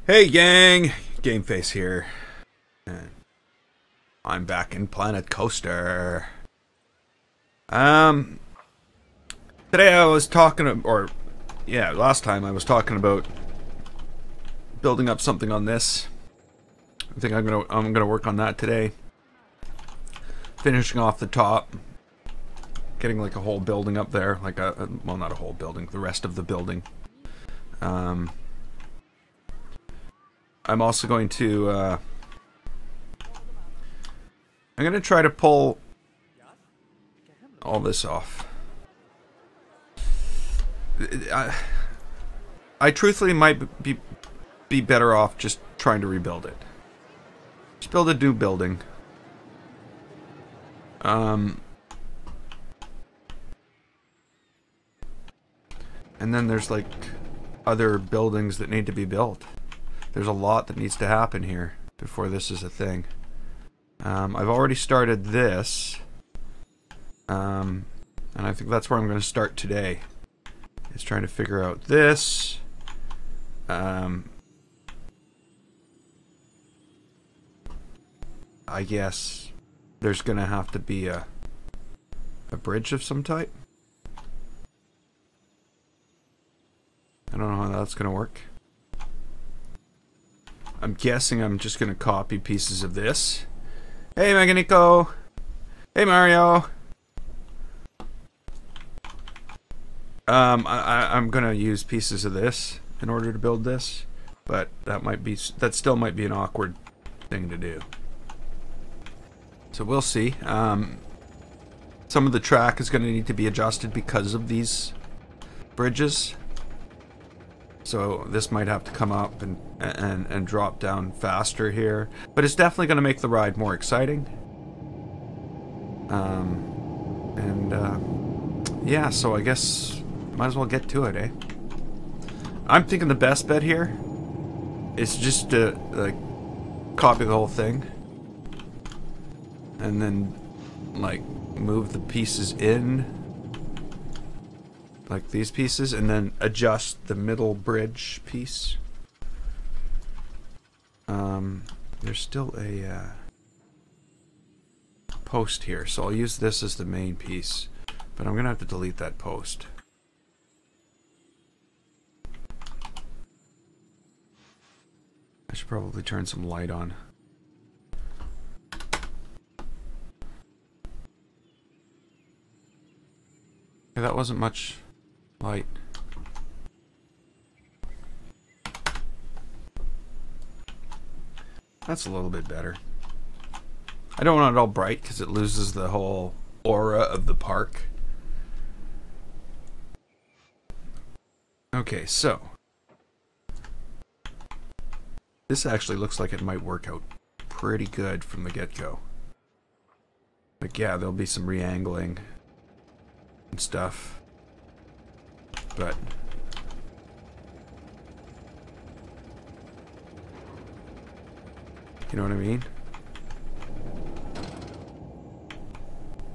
Hey gang, Gameface here, and I'm back in Planet Coaster. Today I was talking, last time I was talking about building up something on this. I think I'm gonna work on that today. Finishing off the top, getting like a whole building up there, like well, not a whole building, the rest of the building. I'm also going to, I'm going to try to pull all this off. I truthfully might be better off just trying to rebuild it. Just build a new building. And then there's like other buildings that need to be built. There's a lot that needs to happen here before this is a thing. I've already started this, and I think that's where I'm going to start today. Is trying to figure out this. I guess there's going to have to be a bridge of some type. I don't know how that's going to work. I'm guessing I'm just going to copy pieces of this. Hey, Meganico! Hey, Mario! I'm going to use pieces of this in order to build this, but that still might be an awkward thing to do. So we'll see. Some of the track is going to need to be adjusted because of these bridges. So this might have to come up and drop down faster here. But it's definitely going to make the ride more exciting. Yeah, so I guess might as well get to it, eh? I'm thinking the best bet here is just to like copy the whole thing. And then like move the pieces in. Like these pieces, and then adjust the middle bridge piece. There's still a post here, so I'll use this as the main piece, but I'm gonna have to delete that post. I should probably turn some light on. Okay, that wasn't much light. That's a little bit better. I don't want it all bright because it loses the whole aura of the park. Okay, so this actually looks like it might work out pretty good from the get-go. Like, yeah, there'll be some re-angling and stuff, but you know what I mean?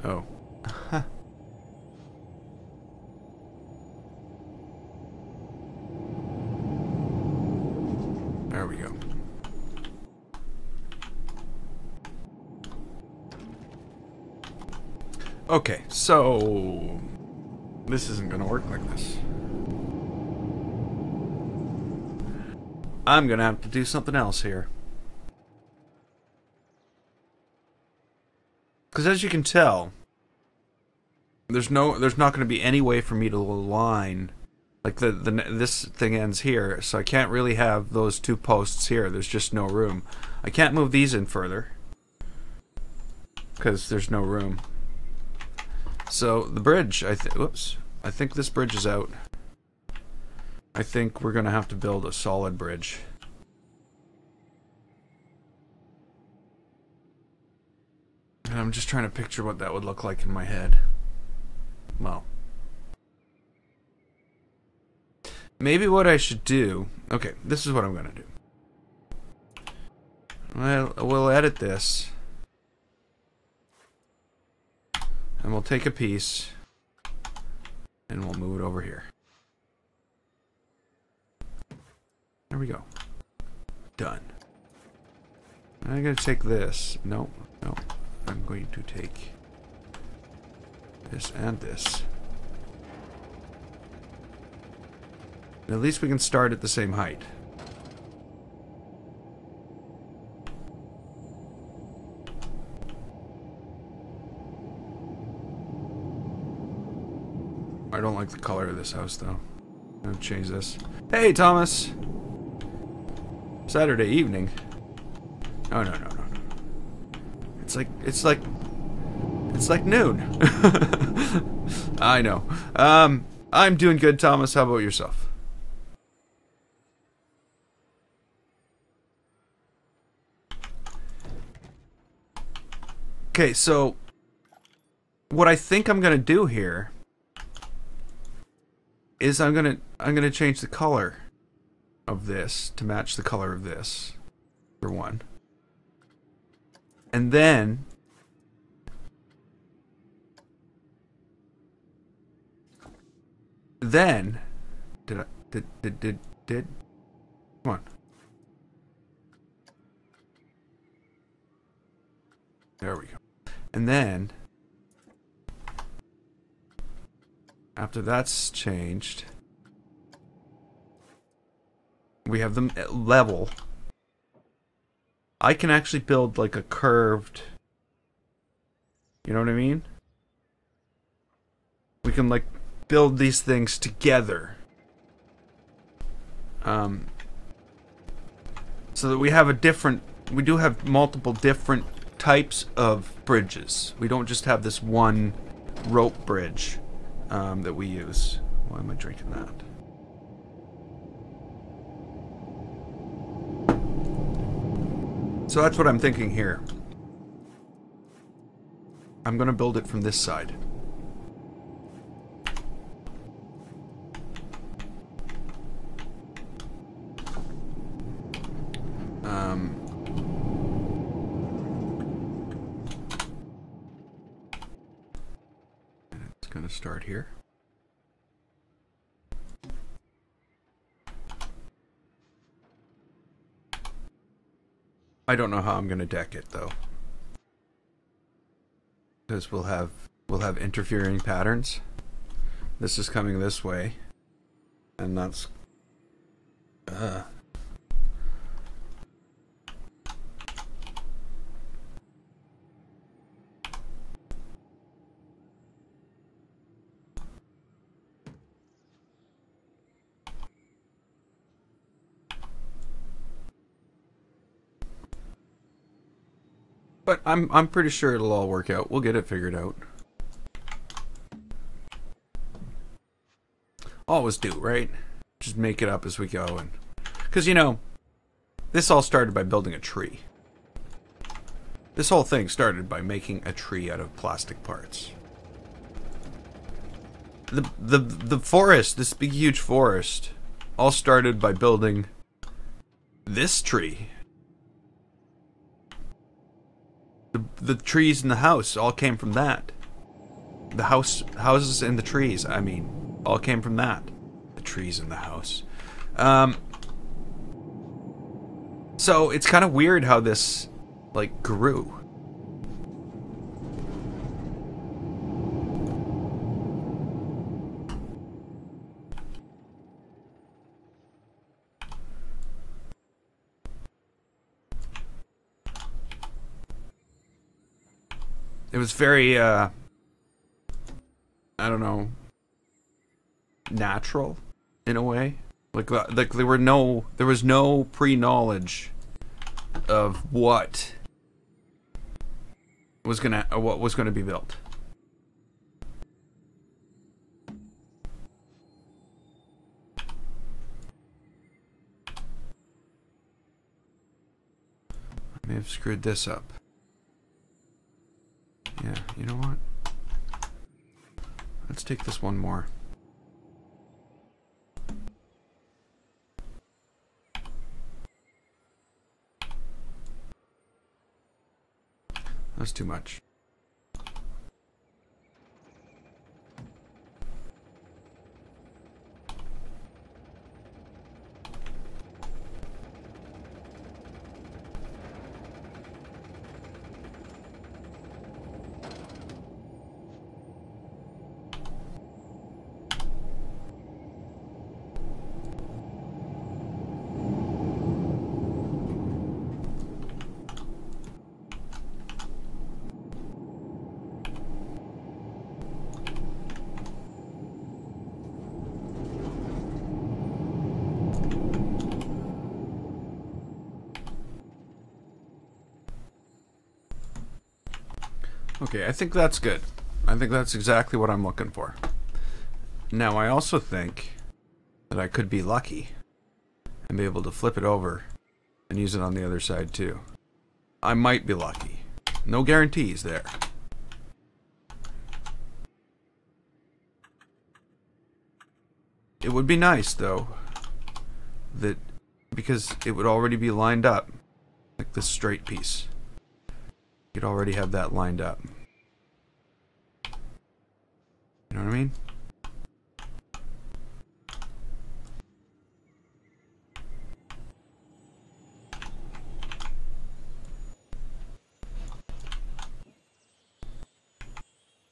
Oh. There we go. Okay, so this isn't gonna work like this. I'm gonna have to do something else here. Because as you can tell, there's not going to be any way for me to align. Like this thing ends here, so I can't really have those two posts here. There's just no room. I can't move these in further because there's no room. So the bridge, I think this bridge is out. I think we're going to have to build a solid bridge. And I'm just trying to picture what that would look like in my head. Well, maybe what I should do... Okay, this is what I'm going to do. Well, we'll edit this. And we'll take a piece. And we'll move it over here. There we go. Done. I'm going to take this. No, no. I'm going to take this and this. And at least we can start at the same height. I don't like the color of this house, though. I'm gonna change this. Hey, Thomas! Saturday evening. Oh, no, no, no, no. It's like noon. I know. I'm doing good, Thomas. How about yourself? Okay, so what I think I'm gonna do here is I'm gonna change the color of this to match the color of this, for one. And then did come on. There we go. And then after that's changed, we have them level. I can actually build like a curved, you know what I mean? We can like build these things together. So that we have we do have multiple different types of bridges. We don't just have this one rope bridge that we use. Why am I drinking that? So that's what I'm thinking here. I'm gonna build it from this side. And it's gonna start here. I don't know how I'm gonna deck it though, because we'll have interfering patterns. This is coming this way, and that's but I'm pretty sure it'll all work out. We'll get it figured out. Always do, right? Just make it up as we go, and because you know, this all started by building a tree. This whole thing started by making a tree out of plastic parts. The forest, this big huge forest, all started by building this tree. The trees in the house all came from that. The houses and the trees, I mean, all came from that. The trees in the house. So it's kind of weird how this, like, grew. It was very, I don't know, natural in a way. Like there was no pre-knowledge of what was gonna be built. I may have screwed this up. Yeah, you know what? Let's take this one more. That's too much. Okay, I think that's good. I think that's exactly what I'm looking for. Now, I also think that I could be lucky and be able to flip it over and use it on the other side too. I might be lucky. No guarantees there. It would be nice, though, that because it would already be lined up, like this straight piece. You'd already have that lined up. You know what I mean?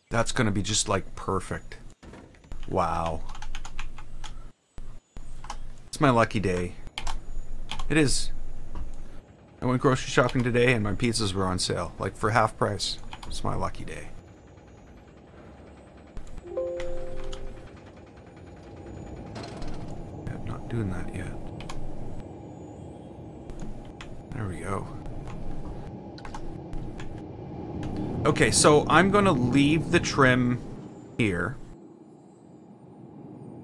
That's gonna be just like perfect. Wow. It's my lucky day. It is. I went grocery shopping today and my pizzas were on sale, like for half price. It's my lucky day. I'm not doing that yet. There we go. Okay, so I'm gonna leave the trim here.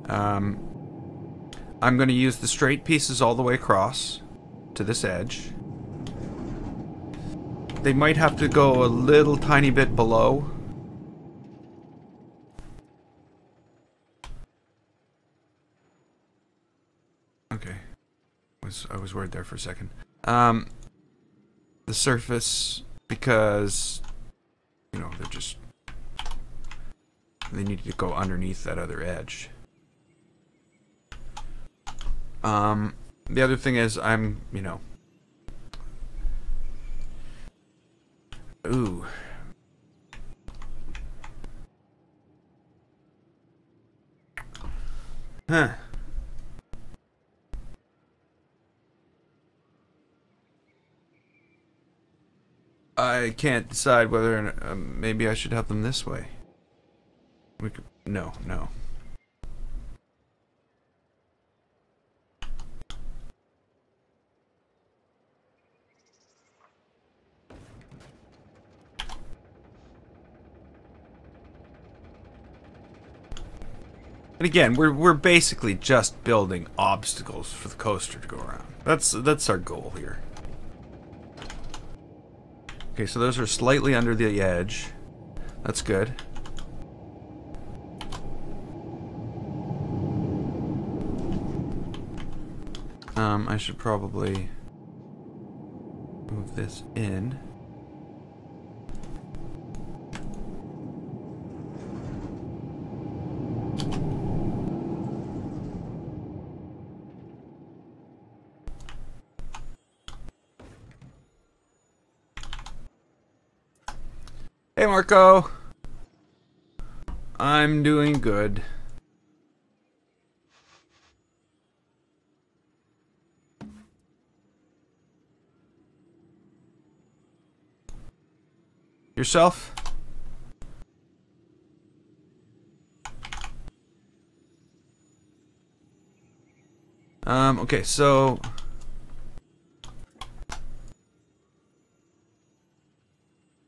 I'm gonna use the straight pieces all the way across to this edge. They might have to go a little tiny bit below. Okay. I was worried there for a second. The surface, because, you know, they need to go underneath that other edge. The other thing is you know, ooh. Huh. I can't decide whether maybe I should have them this way. No. And again, we're basically just building obstacles for the coaster to go around. That's our goal here. Okay, so those are slightly under the edge. That's good. I should probably move this in. Hey Marco! I'm doing good. Yourself? Okay, so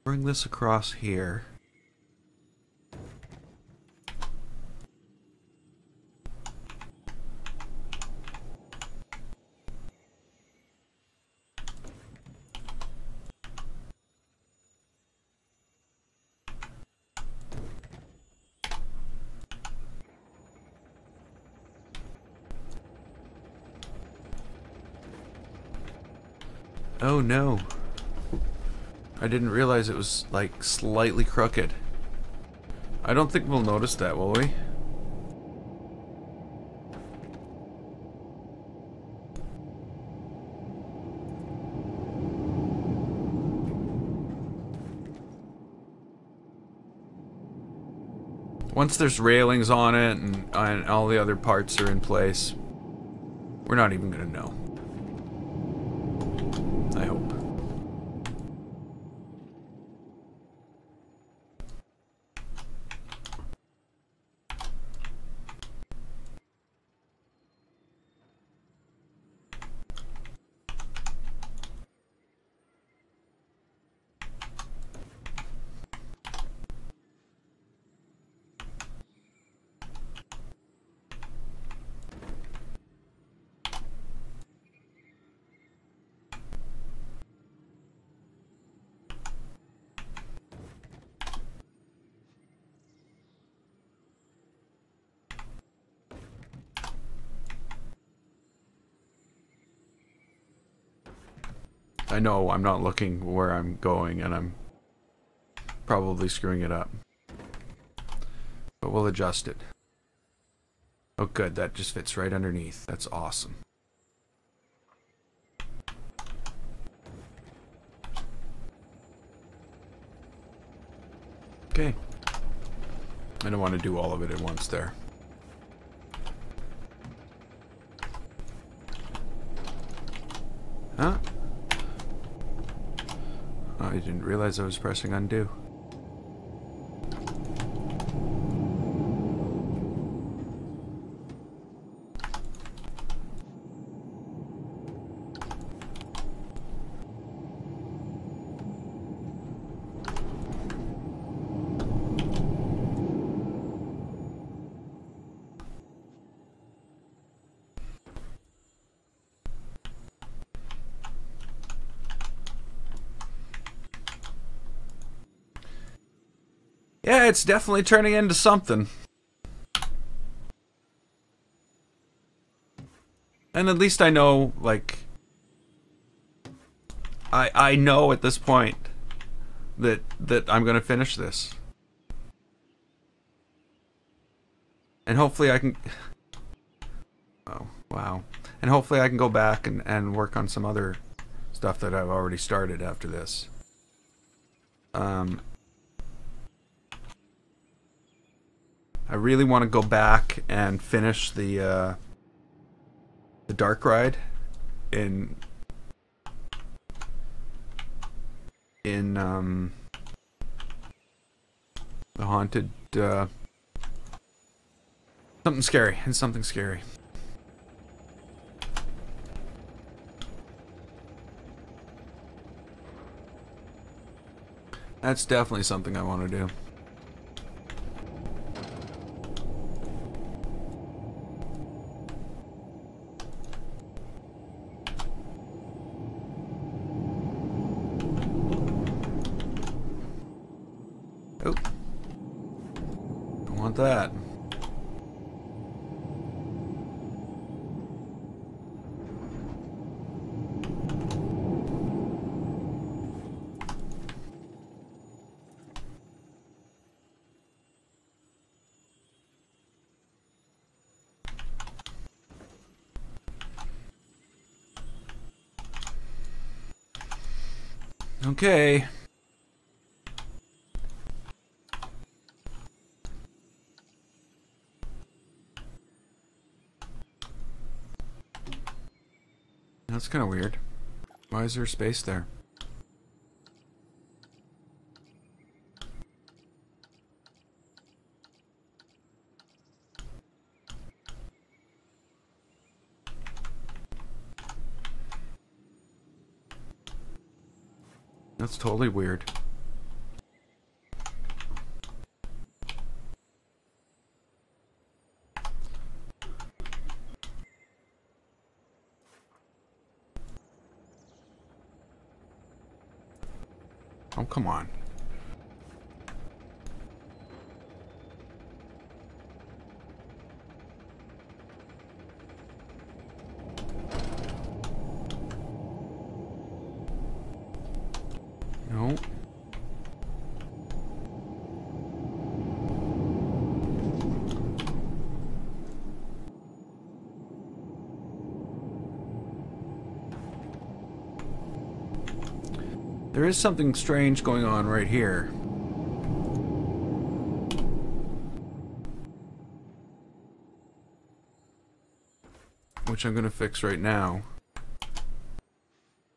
bring this across here. Oh no. I didn't realize it was like slightly crooked. I don't think we'll notice that, will we? Once there's railings on it and all the other parts are in place, we're not even gonna know. I hope. I know I'm not looking where I'm going, and I'm probably screwing it up. But we'll adjust it. Oh good, that just fits right underneath. That's awesome. Okay. I don't want to do all of it at once there. Huh? Oh, I didn't realize I was pressing undo. Yeah, it's definitely turning into something. And at least I know, like... I know at this point that I'm going to finish this. And hopefully I can... Oh, wow. And hopefully I can go back and work on some other stuff that I've already started after this. I really want to go back and finish the dark ride in the haunted something scary. It's something scary. That's definitely something I want to do. Oh. Don't want that. Okay. That's kind of weird. Why is there space there? That's totally weird. Oh, come on. No. There is something strange going on right here. Which I'm going to fix right now.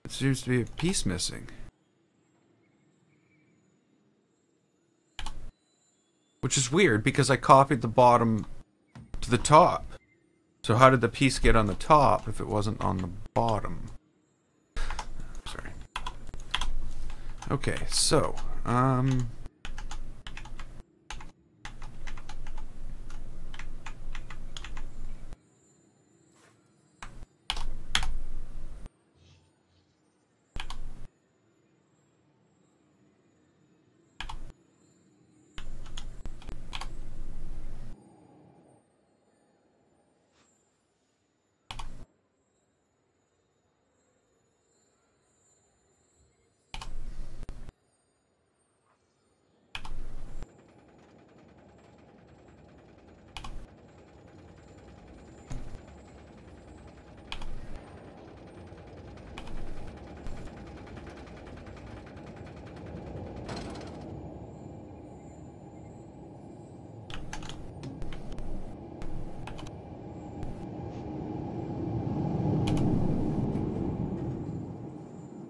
It seems to be a piece missing. Which is weird because I copied the bottom to the top. So how did the piece get on the top if it wasn't on the bottom? Sorry. Okay, so,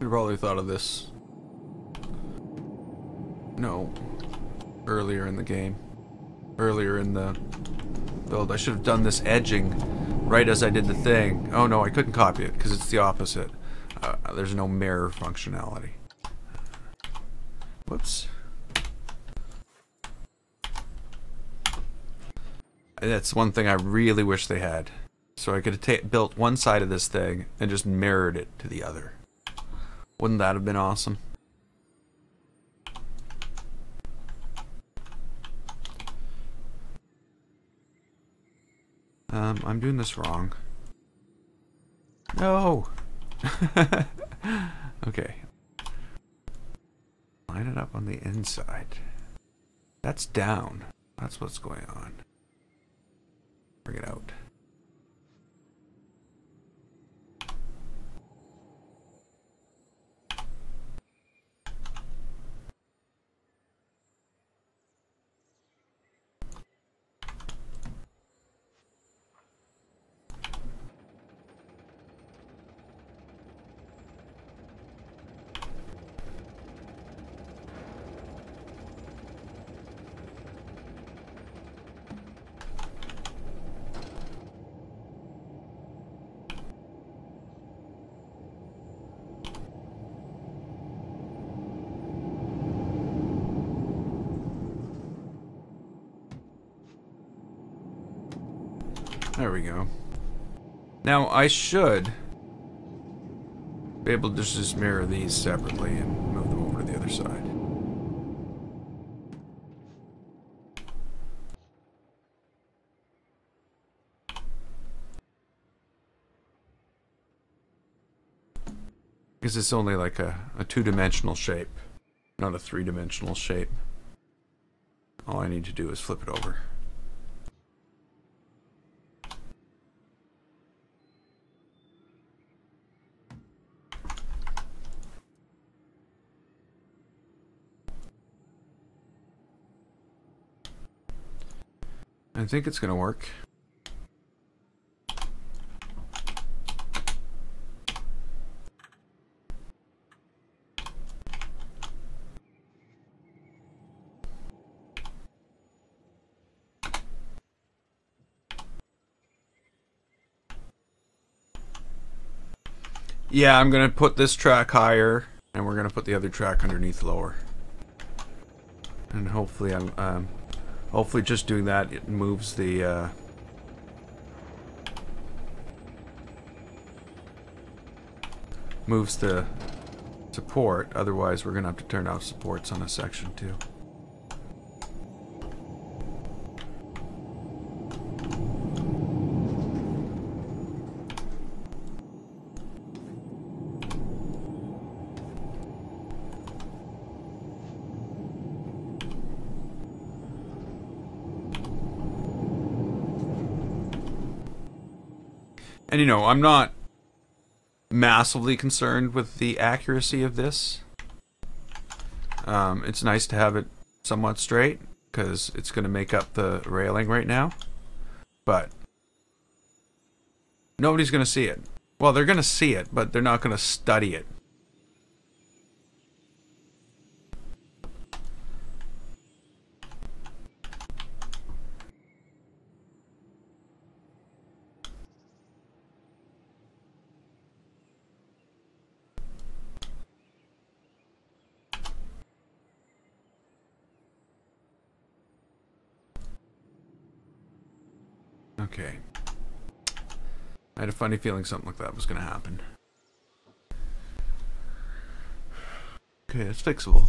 have probably thought of this. No. Earlier in the game. Earlier in the build. I should have done this edging right as I did the thing. Oh no, I couldn't copy it because it's the opposite. There's no mirror functionality. Whoops. That's one thing I really wish they had. So I could have built one side of this thing and just mirrored it to the other. Wouldn't that have been awesome? I'm doing this wrong. No! Okay. Line it up on the inside. That's down. That's what's going on. Bring it out. There we go. Now I should be able to just mirror these separately and move them over to the other side. Because it's only like a two-dimensional shape, not a three-dimensional shape. All I need to do is flip it over. I think it's gonna work. Yeah, I'm gonna put this track higher, and we're gonna put the other track underneath lower. And hopefully hopefully just doing that, it moves the, moves the support. Otherwise, we're gonna have to turn off supports on a section too. And you know, I'm not massively concerned with the accuracy of this. It's nice to have it somewhat straight because it's going to make up the railing right now. But nobody's going to see it. Well, they're going to see it, but they're not going to study it. Okay. I had a funny feeling something like that was going to happen. Okay, it's fixable.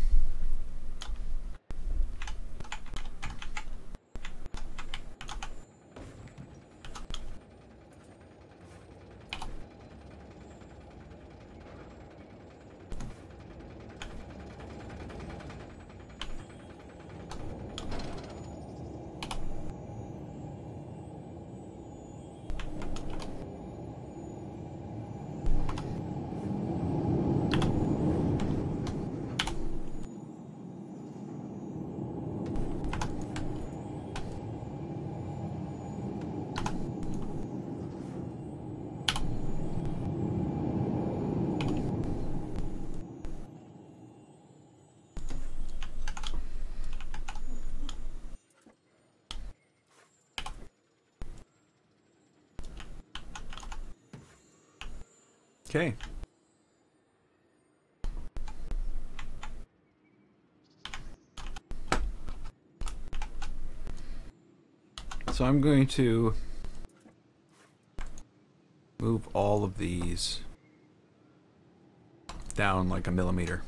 Okay. So I'm going to move all of these down like a millimeter.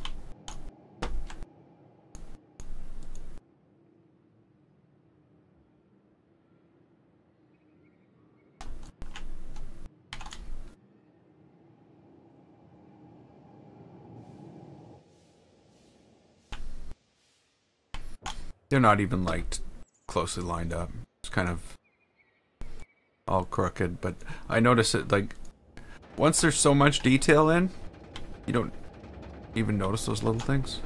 They're not even like closely lined up. It's kind of all crooked, but I notice it like once there's so much detail in, you don't even notice those little things.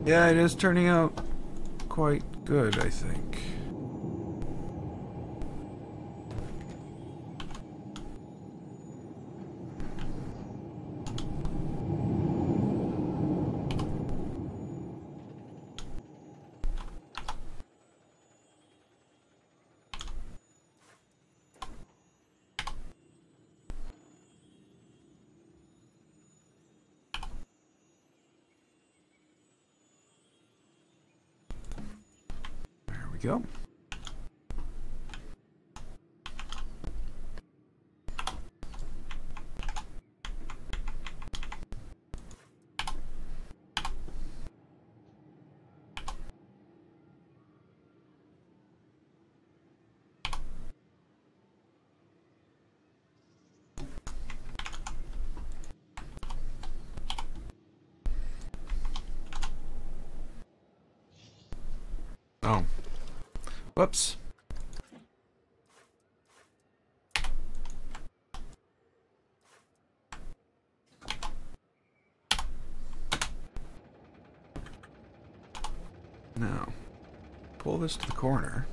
Yeah, it is turning out quite good, I think. There we go. Oh. Whoops. Now, pull this to the corner.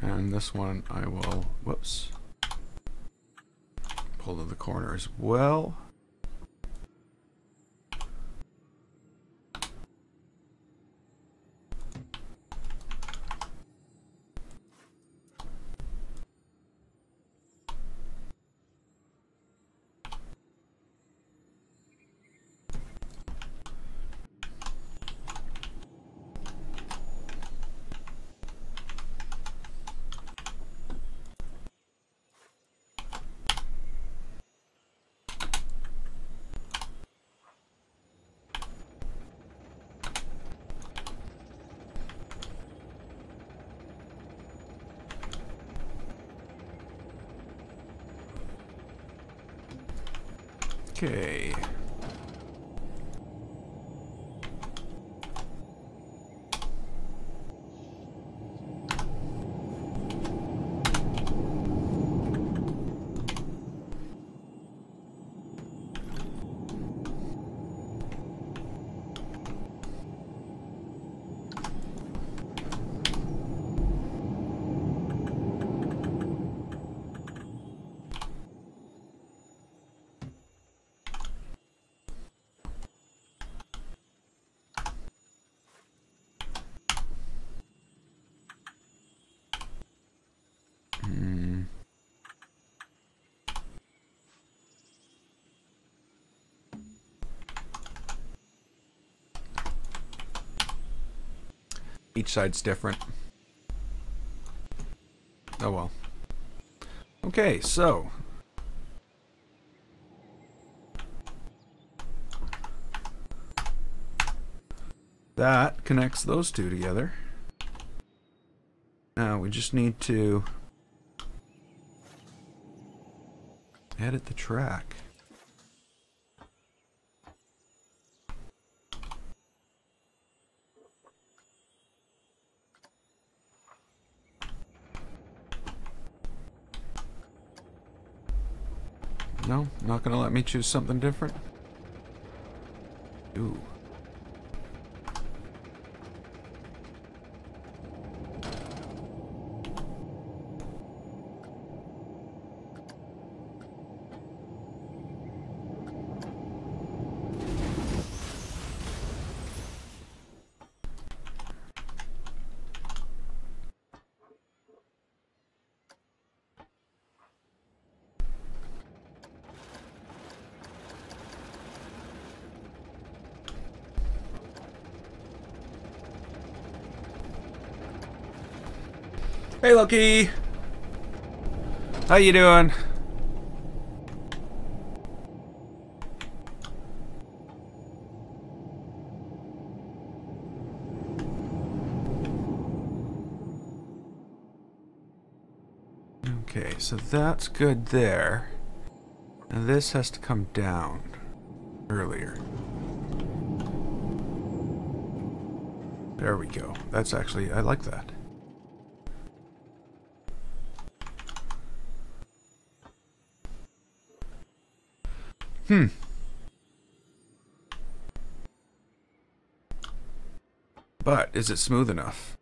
And this one I will, whoops, pull to the corner as well. Okay. Each side's different. Oh well. Okay, so that connects those two together. Now we just need to edit the track. No, not gonna let me choose something different. Ooh. Hey Loki! How you doing? Okay, so that's good there. Now this has to come down earlier. There we go. That's actually, I like that. But is it smooth enough?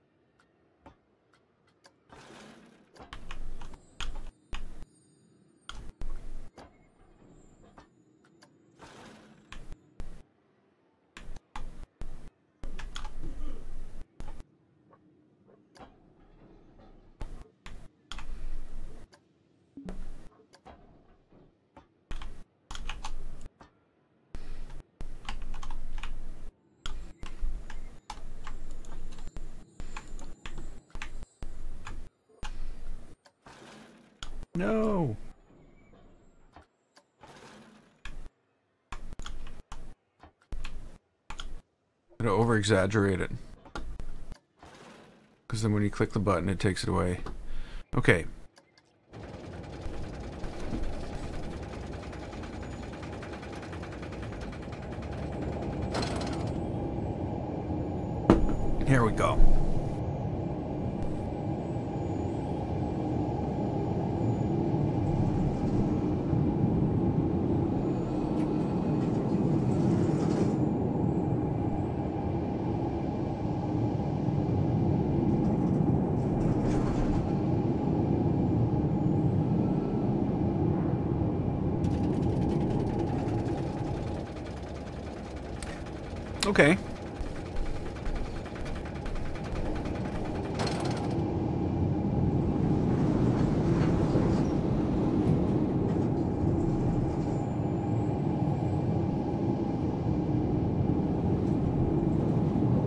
No. I'm gonna over-exaggerate it. Because then when you click the button, it takes it away. Okay. Here we go. Okay.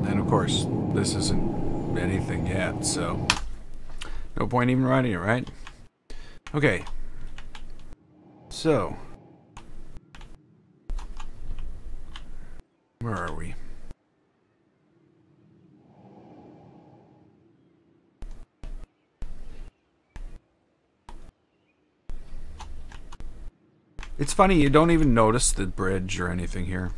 And of course, this isn't anything yet, so no point even writing it, right? Okay. So, where are we? It's funny, you don't even notice the bridge or anything here.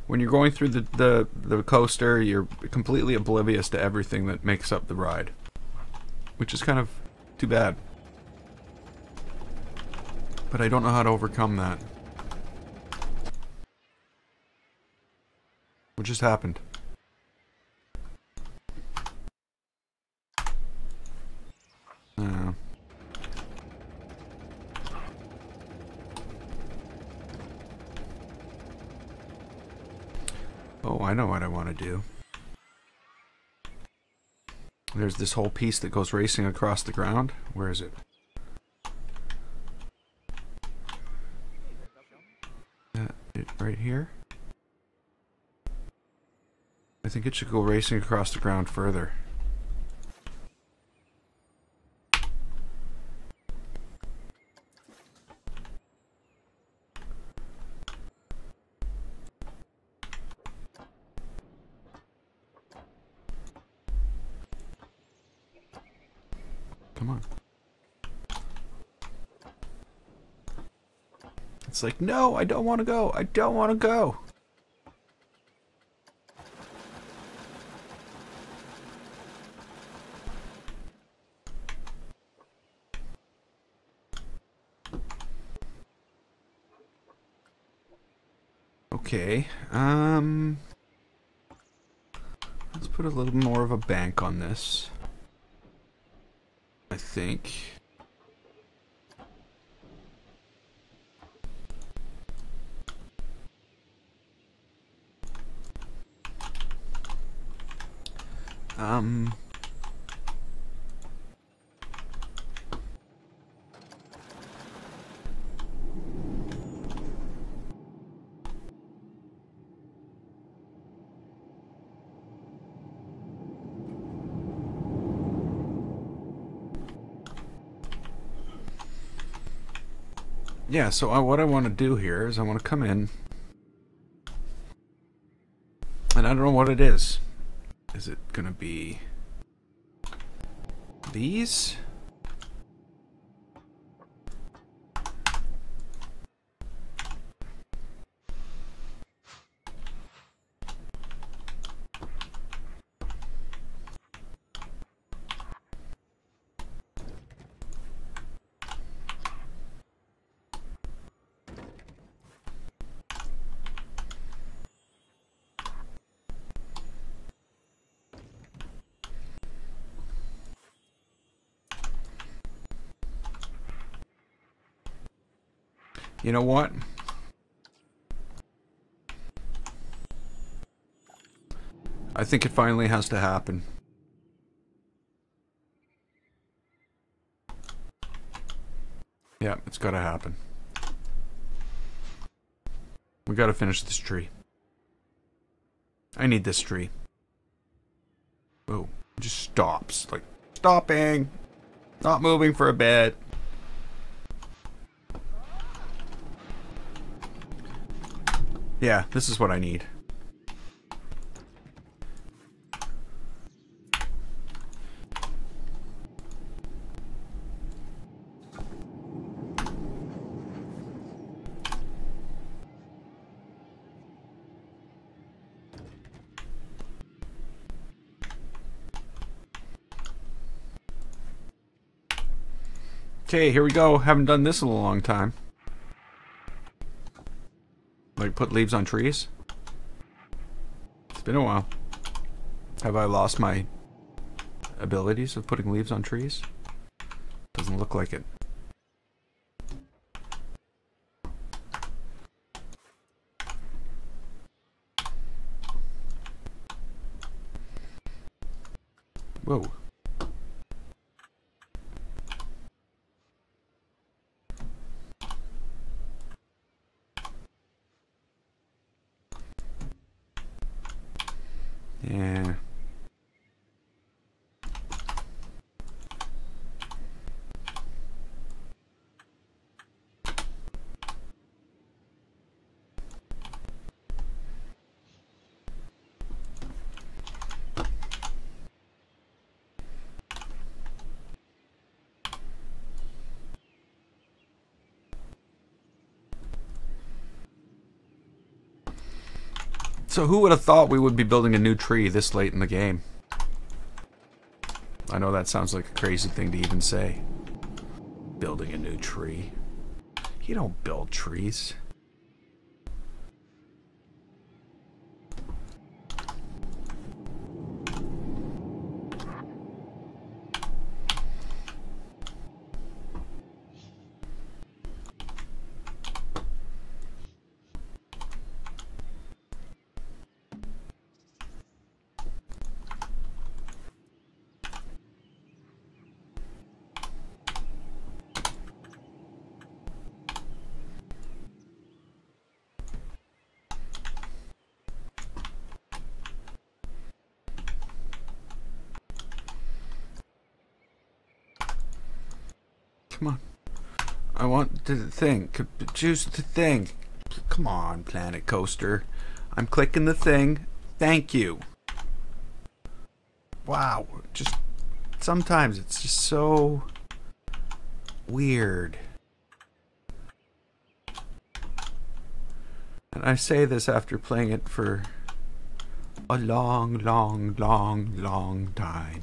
When you're going through the coaster, you're completely oblivious to everything that makes up the ride. Which is kind of too bad. But I don't know how to overcome that. What just happened? Oh, I know what I want to do. There's this whole piece that goes racing across the ground. Where is it? Right here? I think it should go racing across the ground further. Come on. It's like, no, I don't want to go. I don't want to go. Okay, let's put a little more of a bank on this, I think. Yeah, so what I want to do here is I want to come in, and I don't know what it is. Is it going to be these? You know what? I think it finally has to happen. Yeah, it's gotta happen. We gotta finish this tree. I need this tree. Oh, it just stops. Like, stopping. Not moving for a bit. Yeah, this is what I need. Okay, here we go. Haven't done this in a long time. Like, put leaves on trees? It's been a while. Have I lost my abilities of putting leaves on trees? Doesn't look like it. Whoa. Yeah. So who would have thought we would be building a new tree this late in the game? I know that sounds like a crazy thing to even say. Building a new tree. You don't build trees. Come on. I want the thing. Choose the thing. Come on, Planet Coaster. I'm clicking the thing. Thank you. Wow. Just sometimes it's just so weird. And I say this after playing it for a long, long, long, long time.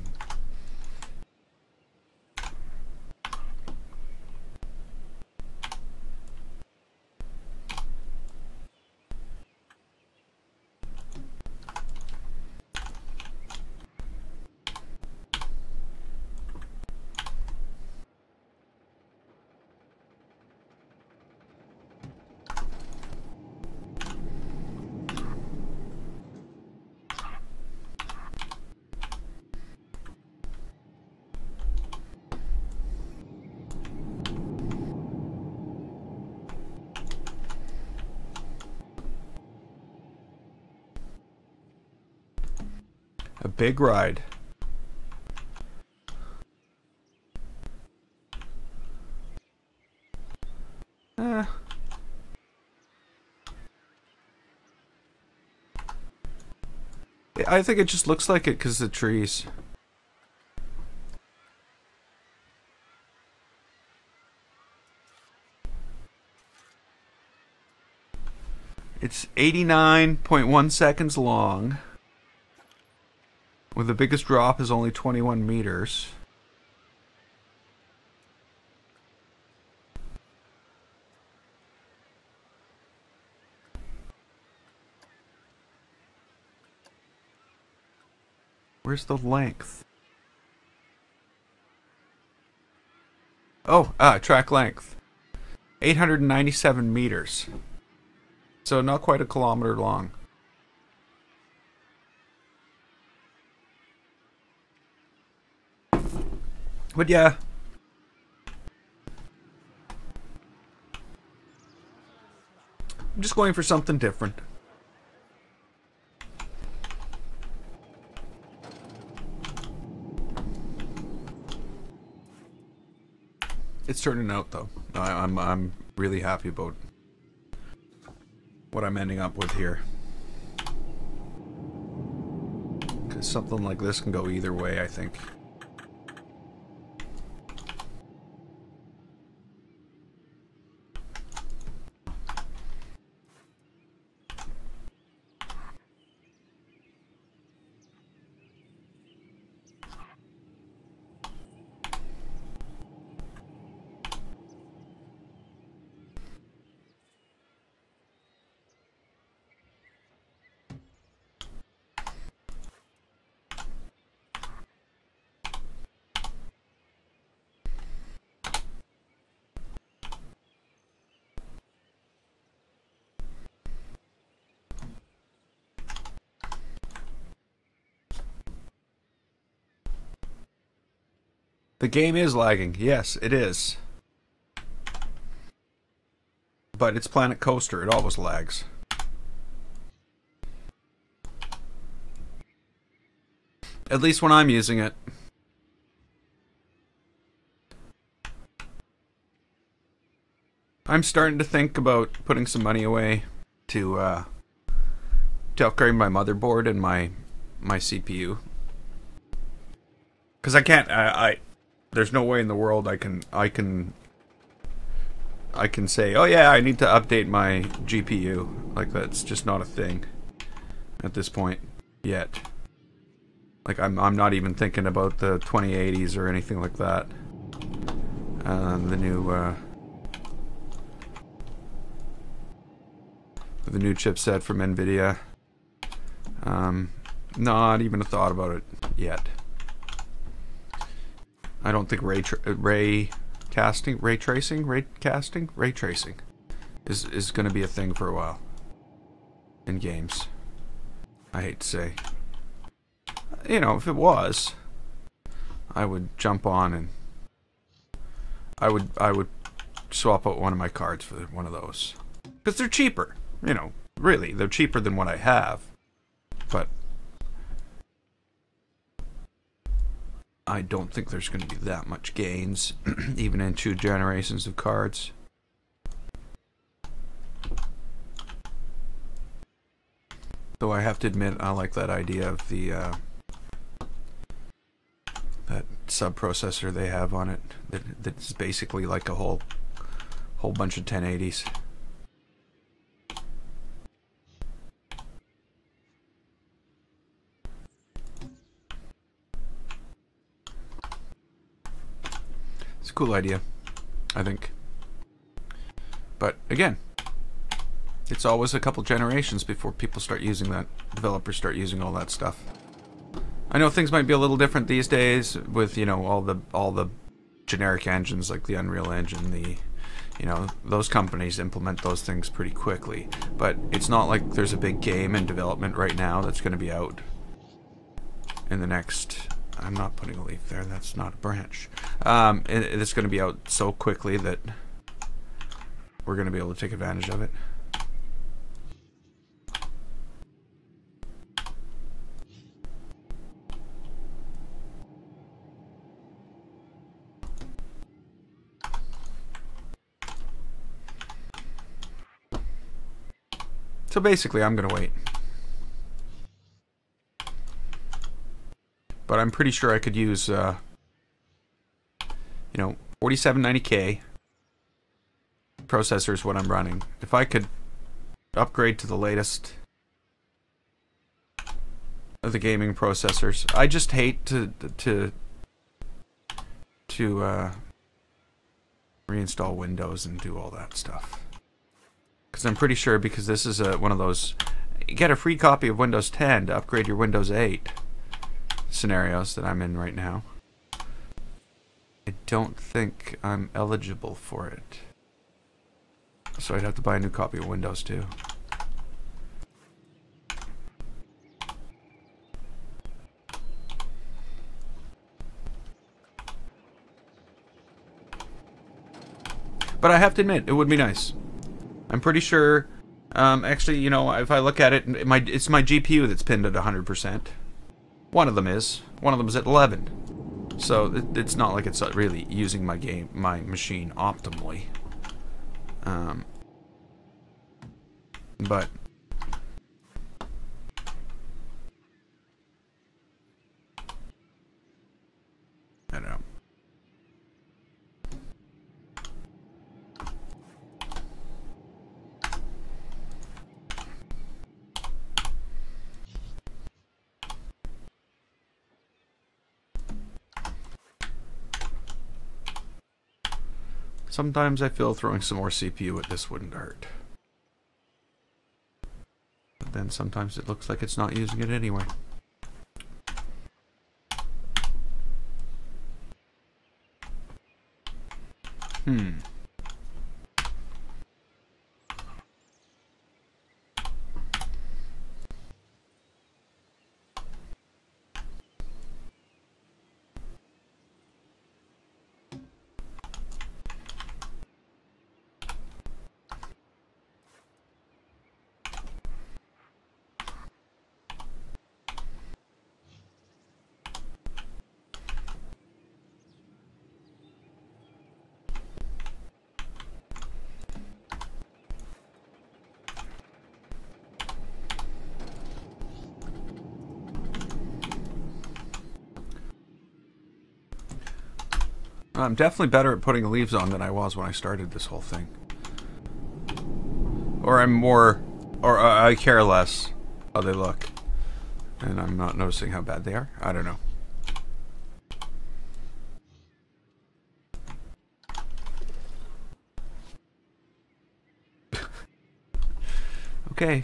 A big ride. I think it just looks like it because of the trees. It's 89.1 seconds long. With the biggest drop is only 21 meters. Where's the length? Oh, track length. 897 meters. So not quite a kilometer long. But yeah. I'm just going for something different. It's turning out though. I'm really happy about what I'm ending up with here. Because something like this can go either way, I think. The game is lagging. Yes, it is. But it's Planet Coaster. It always lags. At least when I'm using it. I'm starting to think about putting some money away to upgrade my motherboard and my CPU. Because I can't. There's no way in the world I can say, oh yeah, I need to update my GPU. Like, that's just not a thing at this point yet. Like, I'm not even thinking about the 2080s or anything like that. The new chipset from NVIDIA. Not even a thought about it yet. I don't think ray tracing is going to be a thing for a while in games. I hate to say. You know, if it was, I would jump on and I would swap out one of my cards for one of those. Because they're cheaper. You know, really, they're cheaper than what I have. But I don't think there's going to be that much gains, even in 2 generations of cards. Though I have to admit, I like that idea of the that sub-processor they have on it. That's basically like a whole bunch of 1080s. It's a cool idea, I think. But again, it's always a couple generations before people start using that, developers start using all that stuff. I know things might be a little different these days with, you know, all the generic engines like the Unreal Engine, you know, those companies implement those things pretty quickly. But it's not like there's a big game in development right now that's going to be out in the next... I'm not putting a leaf there, that's not a branch. It's going to be out so quickly that we're going to be able to take advantage of it. So basically, I'm going to wait. But I'm pretty sure I could use, you know, 4790K processor is what I'm running. If I could upgrade to the latest of the gaming processors, I just hate to reinstall Windows and do all that stuff. Because I'm pretty sure, because this is one of those, you get a free copy of Windows 10 to upgrade your Windows 8 scenarios that I'm in right now. I don't think I'm eligible for it. So I'd have to buy a new copy of Windows too. But I have to admit, it would be nice. I'm pretty sure, actually, you know, if I look at it, it's my GPU that's pinned at 100%. One of them is. One of them is at 11. So it's not like it's really using my machine optimally. But I don't know. Sometimes I feel throwing some more CPU at this wouldn't hurt. But then sometimes it looks like it's not using it anyway. I'm definitely better at putting leaves on than I was when I started this whole thing. Or I'm more... or I care less how they look. And I'm not noticing how bad they are. I don't know. Okay.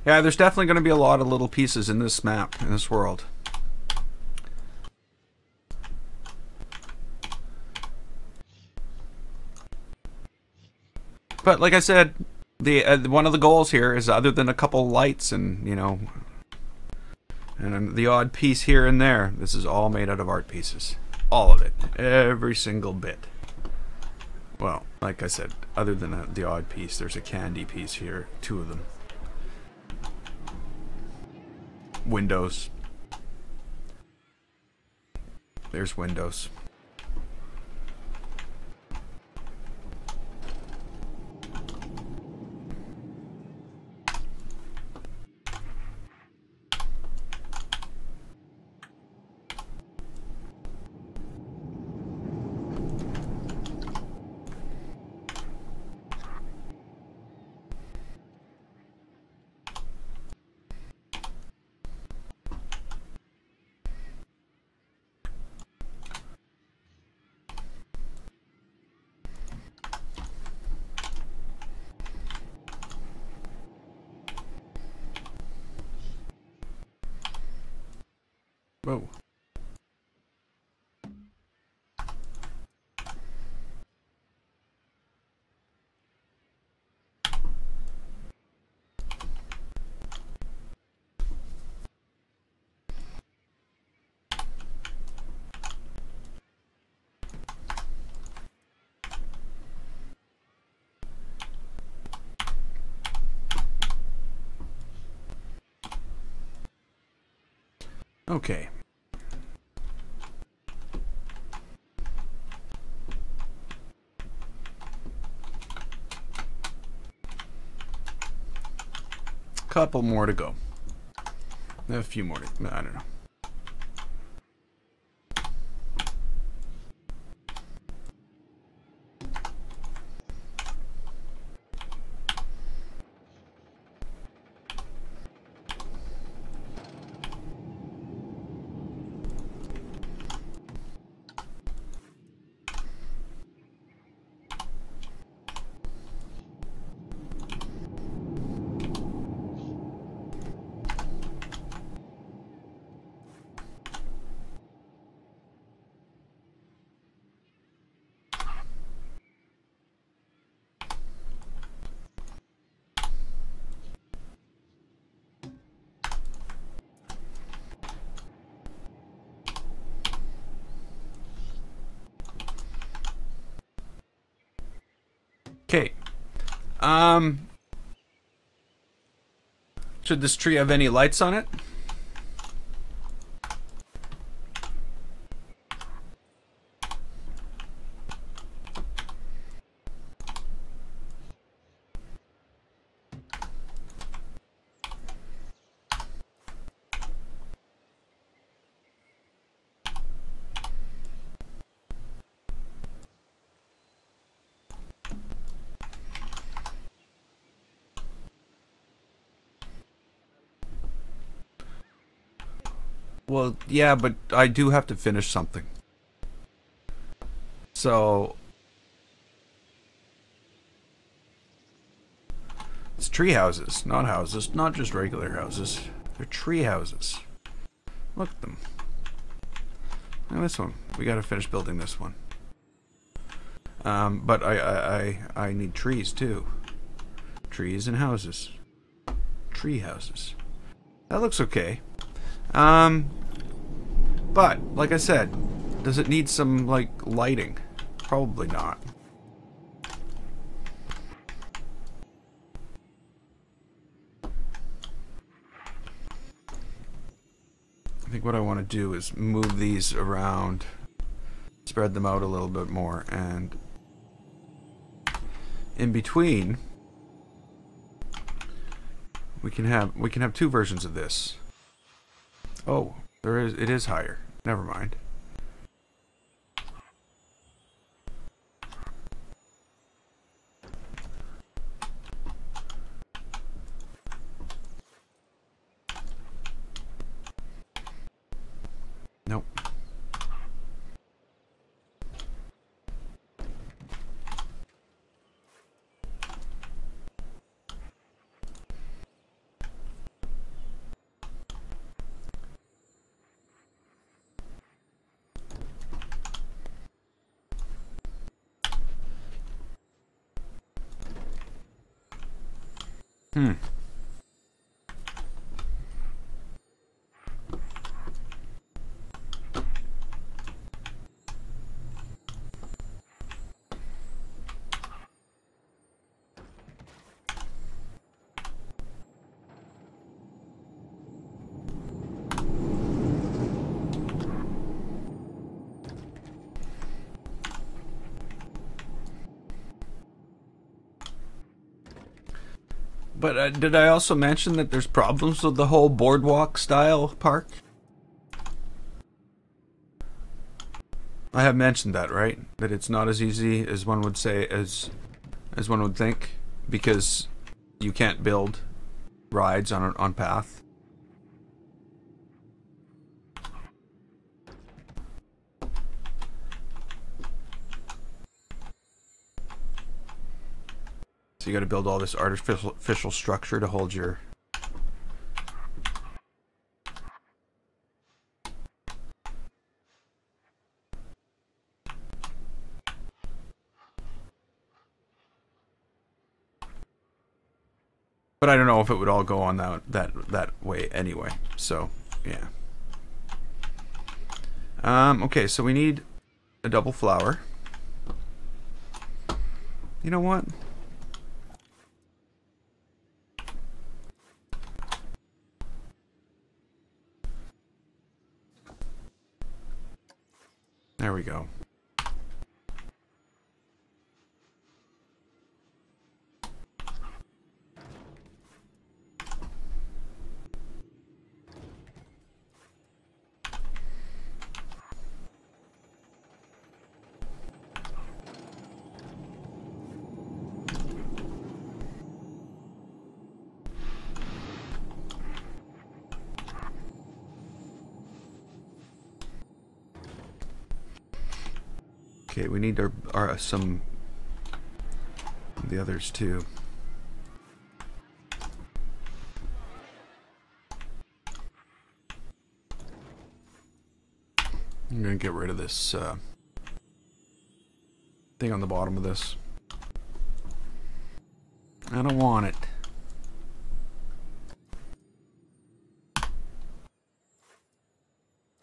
Yeah, there's definitely going to be a lot of little pieces in this map, in this world. But like I said, the one of the goals here is, other than a couple lights and, you know, and the odd piece here and there, this is all made out of art pieces. All of it. Every single bit. Well, like I said, other than the odd piece, there's a candy piece here. 2 of them. Windows. There's windows. Whoa. Okay. Couple more to go. A few more to, I don't know. Okay. Should this tree have any lights on it? Well, yeah, but I do have to finish something. So it's tree houses, not houses, not just regular houses. They're tree houses. Look at them. Look at this one. We got to finish building this one. But I need trees too. Trees and houses. Tree houses. That looks okay. But like I said, does it need some like lighting? Probably not. I think what I want to do is move these around, spread them out a little bit more, and in between we can have 2 versions of this. Oh, it is higher. Never mind. Nope. Hmm. But did I also mention that there's problems with the whole boardwalk style park? I have mentioned that, right? That it's not as easy as one would say, as one would think, because you can't build rides on path. So you got to build all this artificial structure to hold your... But I don't know if it would all go on that way anyway. So yeah. Okay, so we need a double flower. You know what? There we go. Okay, we need our some of the others too. I'm gonna get rid of this thing on the bottom of this. I don't want it.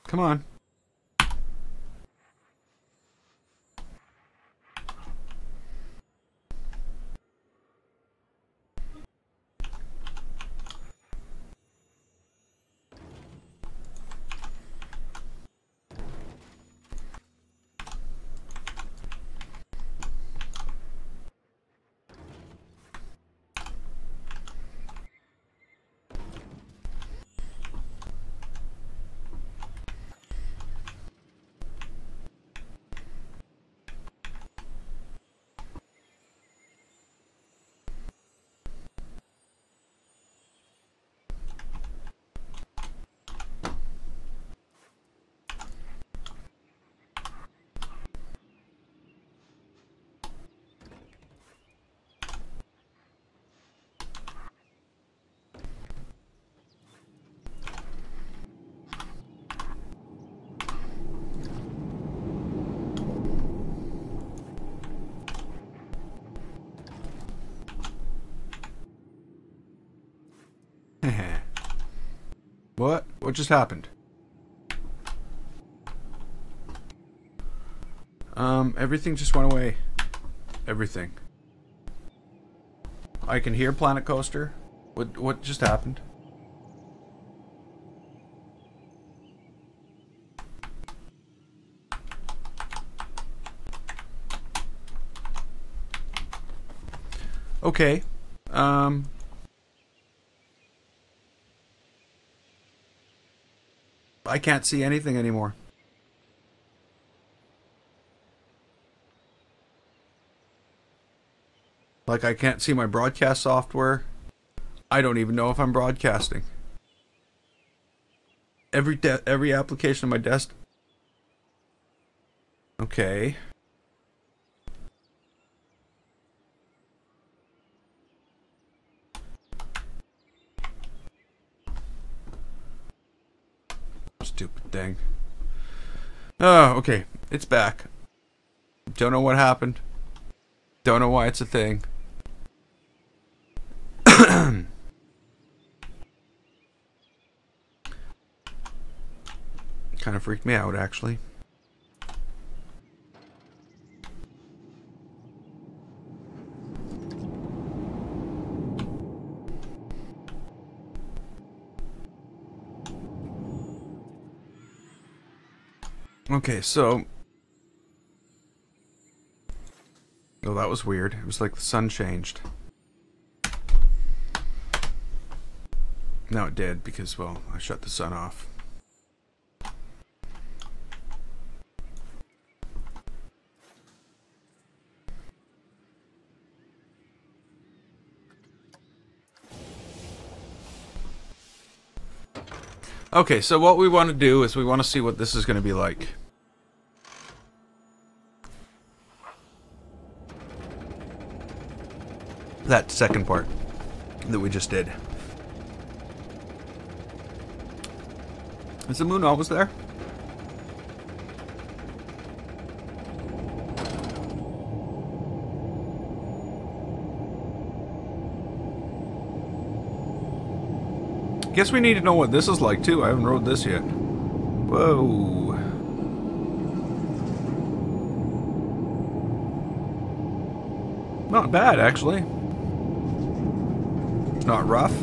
Come on. What? What just happened? Everything just went away. Everything. I can hear Planet Coaster. What just happened? Okay. I can't see anything anymore. Like, I can't see my broadcast software. I don't even know if I'm broadcasting. Every application on my desk. Okay. Stupid thing. Oh, okay. It's back. Don't know what happened. Don't know why it's a thing. Kind of freaked me out, actually. Okay, so... Oh, that was weird. It was like the sun changed. No, it did, because, well, I shut the sun off. Okay, so what we want to do is we want to see what this is going to be like. That second part that we just did. Is the moon always there? Guess we need to know what this is like too. I haven't rode this yet. Whoa. Not bad, actually. Not rough.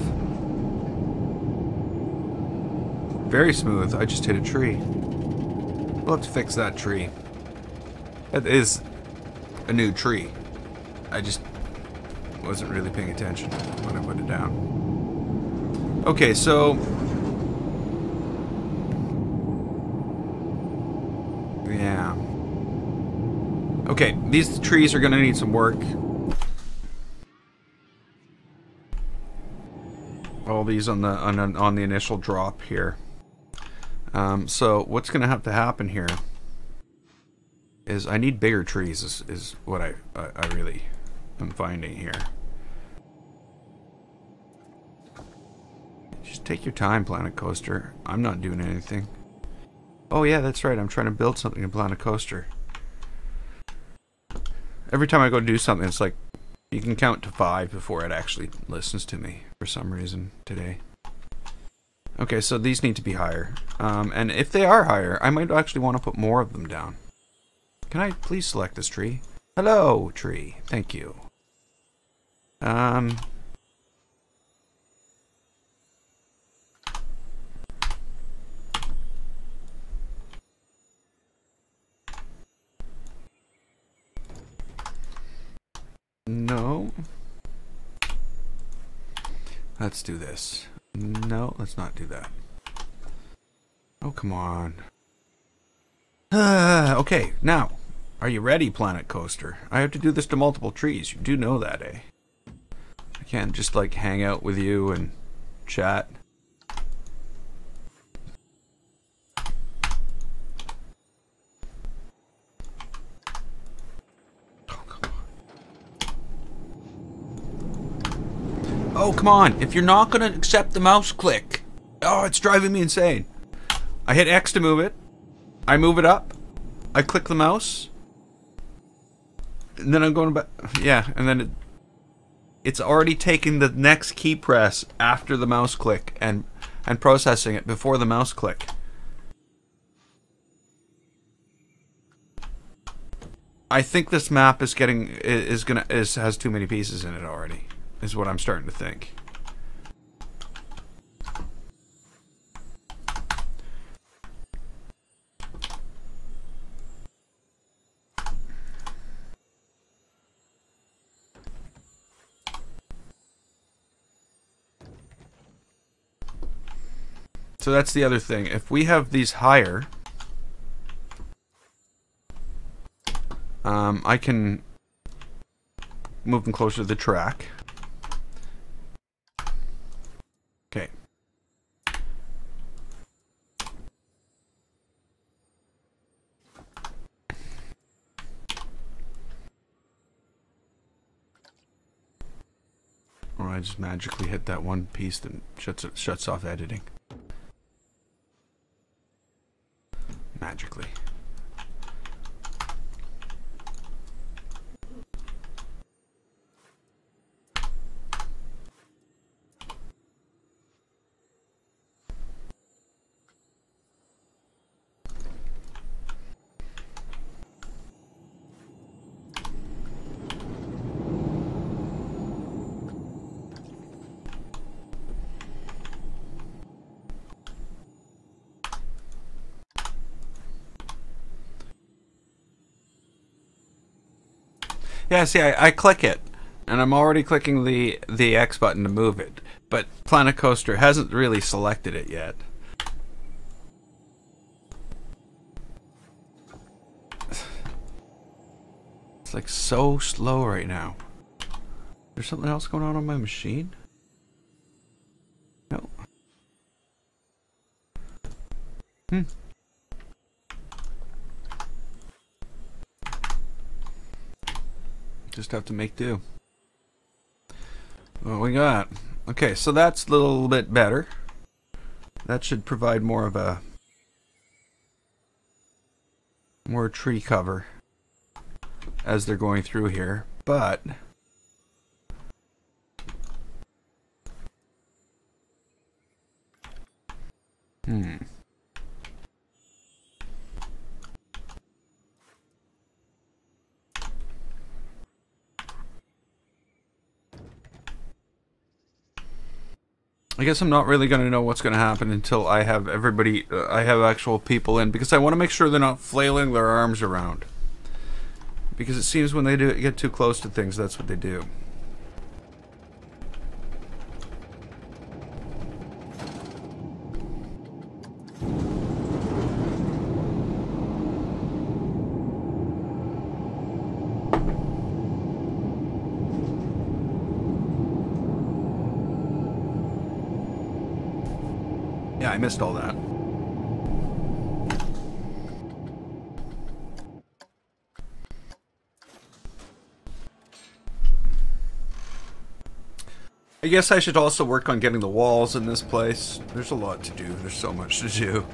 Very smooth. I just hit a tree. We'll have to fix that tree. That is a new tree. I just wasn't really paying attention when I put it down. Okay, so... yeah. Okay, these trees are gonna need some work. All these on the initial drop here. So what's gonna have to happen here is I need bigger trees is what I really am finding here. Just take your time, Planet Coaster. I'm not doing anything. Oh yeah, that's right. I'm trying to build something in Planet Coaster. Every time I go to do something, it's like you can count to 5 before it actually listens to me for some reason today. Okay, so these need to be higher. And if they are higher, I might actually want to put more of them down. Can I please select this tree? Hello, tree. Thank you. No. Let's do this. No, let's not do that. Oh, come on. Okay, now, are you ready, Planet Coaster? I have to do this to multiple trees. You do know that, eh? I can't just, like, hang out with you and chat. Oh, come on. If you're not going to accept the mouse click. Oh, it's driving me insane. I hit X to move it. I move it up. I click the mouse. And then I'm going back. Yeah, and then it's already taking the next key press after the mouse click and processing it before the mouse click. I think this map is has too many pieces in it already. Is what I'm starting to think. So that's the other thing. If we have these higher, I can move them closer to the track. Okay. Or I just magically hit that one piece that shuts off editing. Magically. Yeah, see, I click it, and I'm already clicking the X button to move it, but Planet Coaster hasn't really selected it yet. It's like so slow right now. There's something else going on my machine? No. Just have to make do. What we got? Okay, so that's a little bit better. That should provide more of a more tree cover as they're going through here, but I guess I'm not really going to know what's going to happen until I have everybody, I have actual people in, because I want to make sure they're not flailing their arms around. Because it seems when they get too close to things, that's what they do. Yeah, I missed all that. I guess I should also work on getting the walls in this place. There's a lot to do. There's so much to do.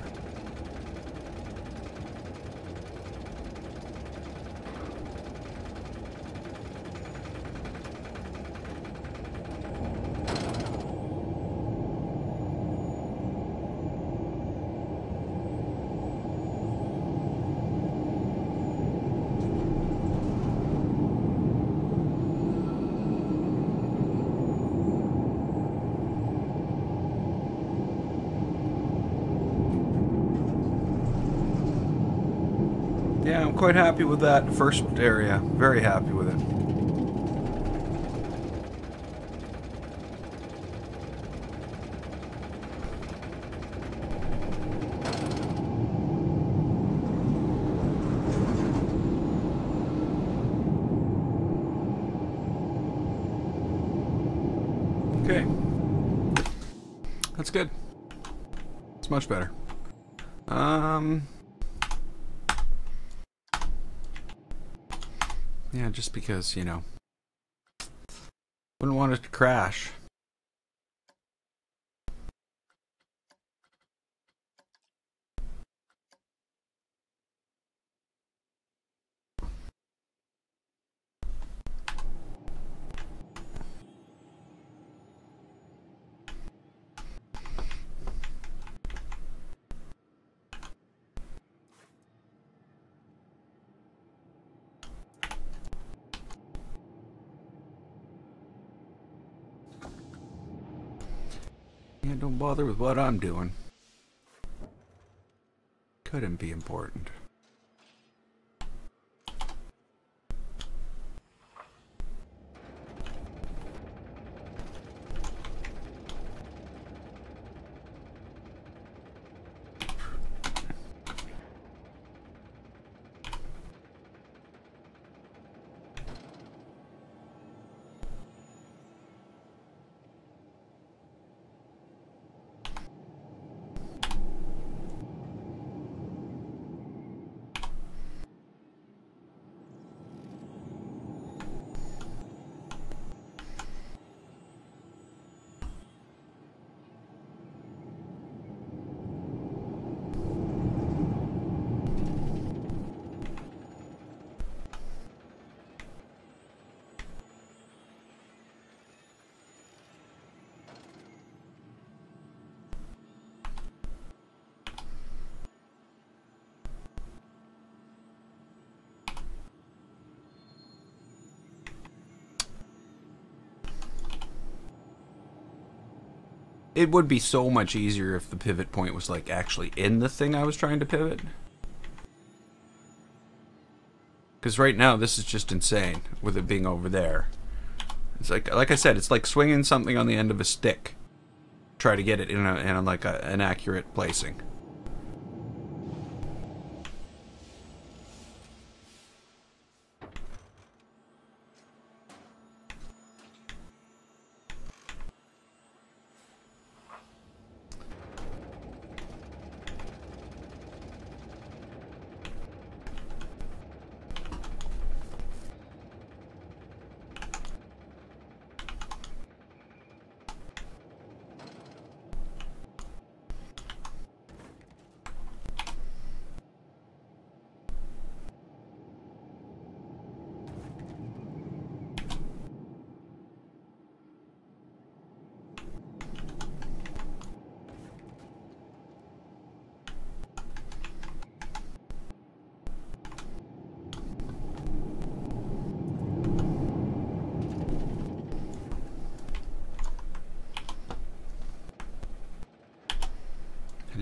Yeah, I'm quite happy with that first area. Very happy with it. Okay. That's good. It's much better. Yeah, just because, you know, wouldn't want it to crash. Yeah, don't bother with what I'm doing. Couldn't be important. It would be so much easier if the pivot point was like actually in the thing I was trying to pivot. Because right now this is just insane with it being over there. It's like I said, it's like swinging something on the end of a stick. Try to get it in an accurate placing.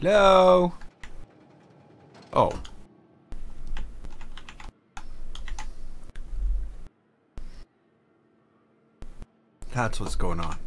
Hello? Oh. That's what's going on.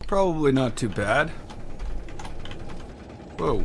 Probably not too bad. Whoa.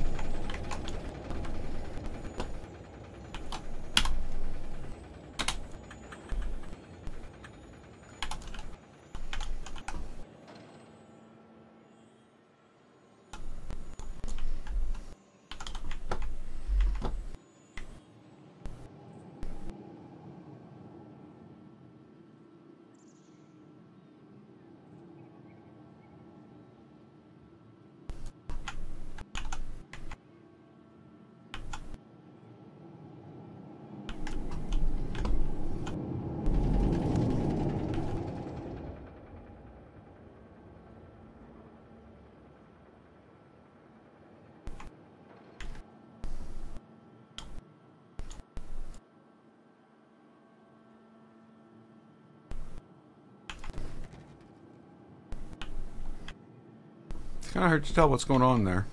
It's kind of hard to tell what's going on there.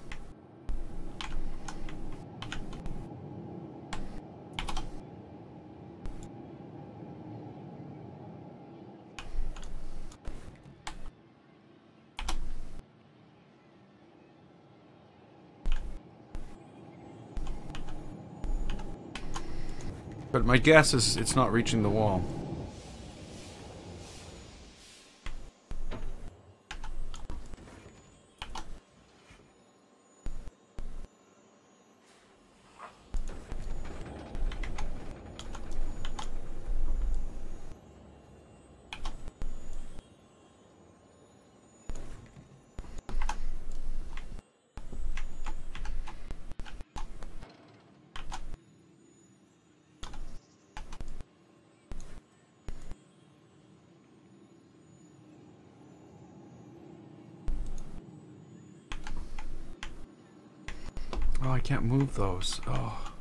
But my guess is it's not reaching the wall. Oh, I can't move those. Oh.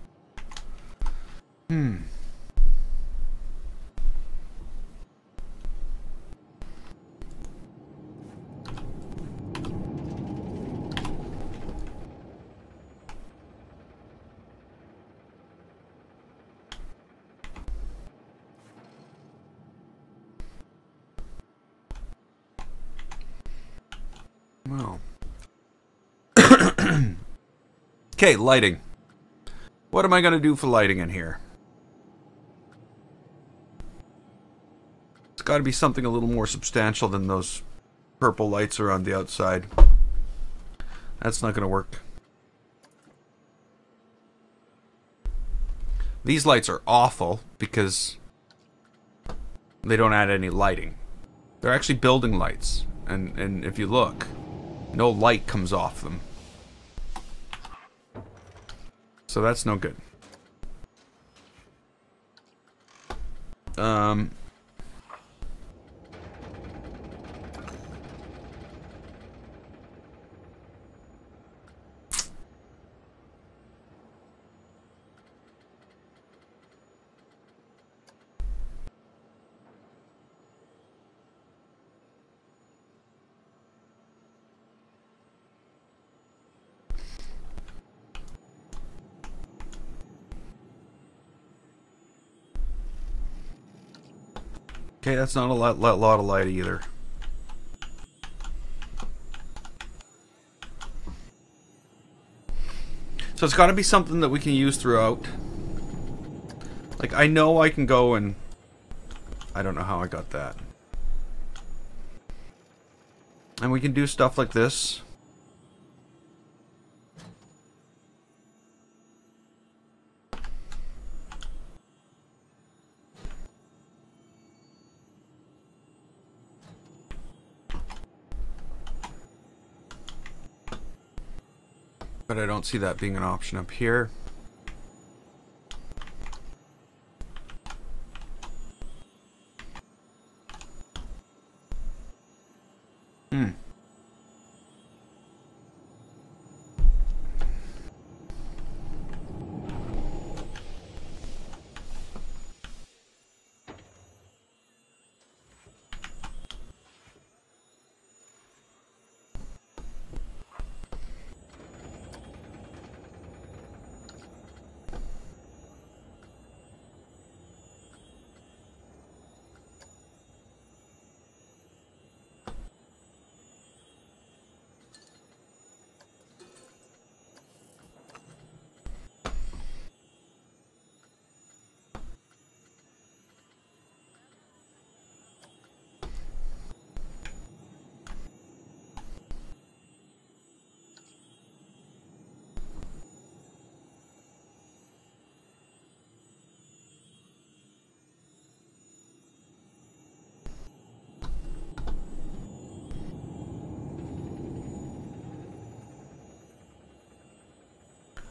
Well. Okay, lighting. What am I going to do for lighting in here? It's got to be something a little more substantial than those purple lights around the outside. That's not going to work. These lights are awful because they don't add any lighting. They're actually building lights. And if you look, No light comes off them. So that's no good. Okay, that's not a lot of light either. So it's got to be something that we can use throughout. Like, I know I can go and... I don't know how I got that. And we can do stuff like this. But I don't see that being an option up here.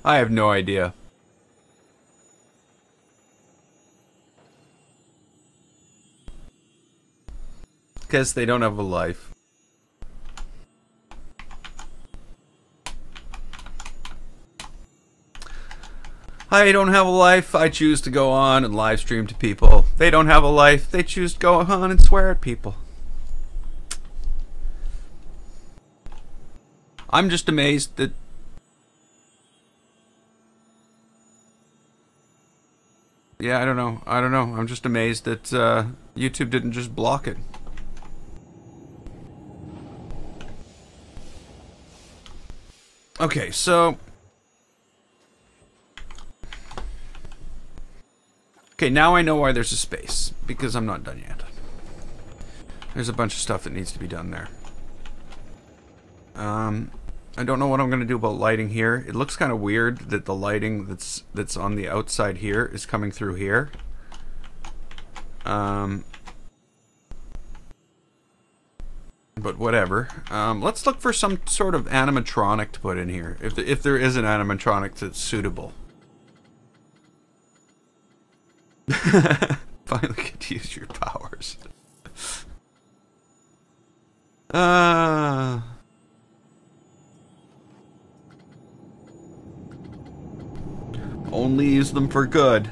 I have no idea. Because they don't have a life. I don't have a life. I choose to go on and live stream to people. They don't have a life. They choose to go on and swear at people. I'm just amazed that... Yeah, I don't know. I'm just amazed that YouTube didn't just block it. Okay, so... Okay, now I know why there's a space. Because I'm not done yet. There's a bunch of stuff that needs to be done there. I don't know what I'm going to do about lighting here. It looks kind of weird that the lighting that's on the outside here is coming through here. But whatever. Let's look for some sort of animatronic to put in here. If there is an animatronic that's suitable. Finally get to use your powers. Only use them for good.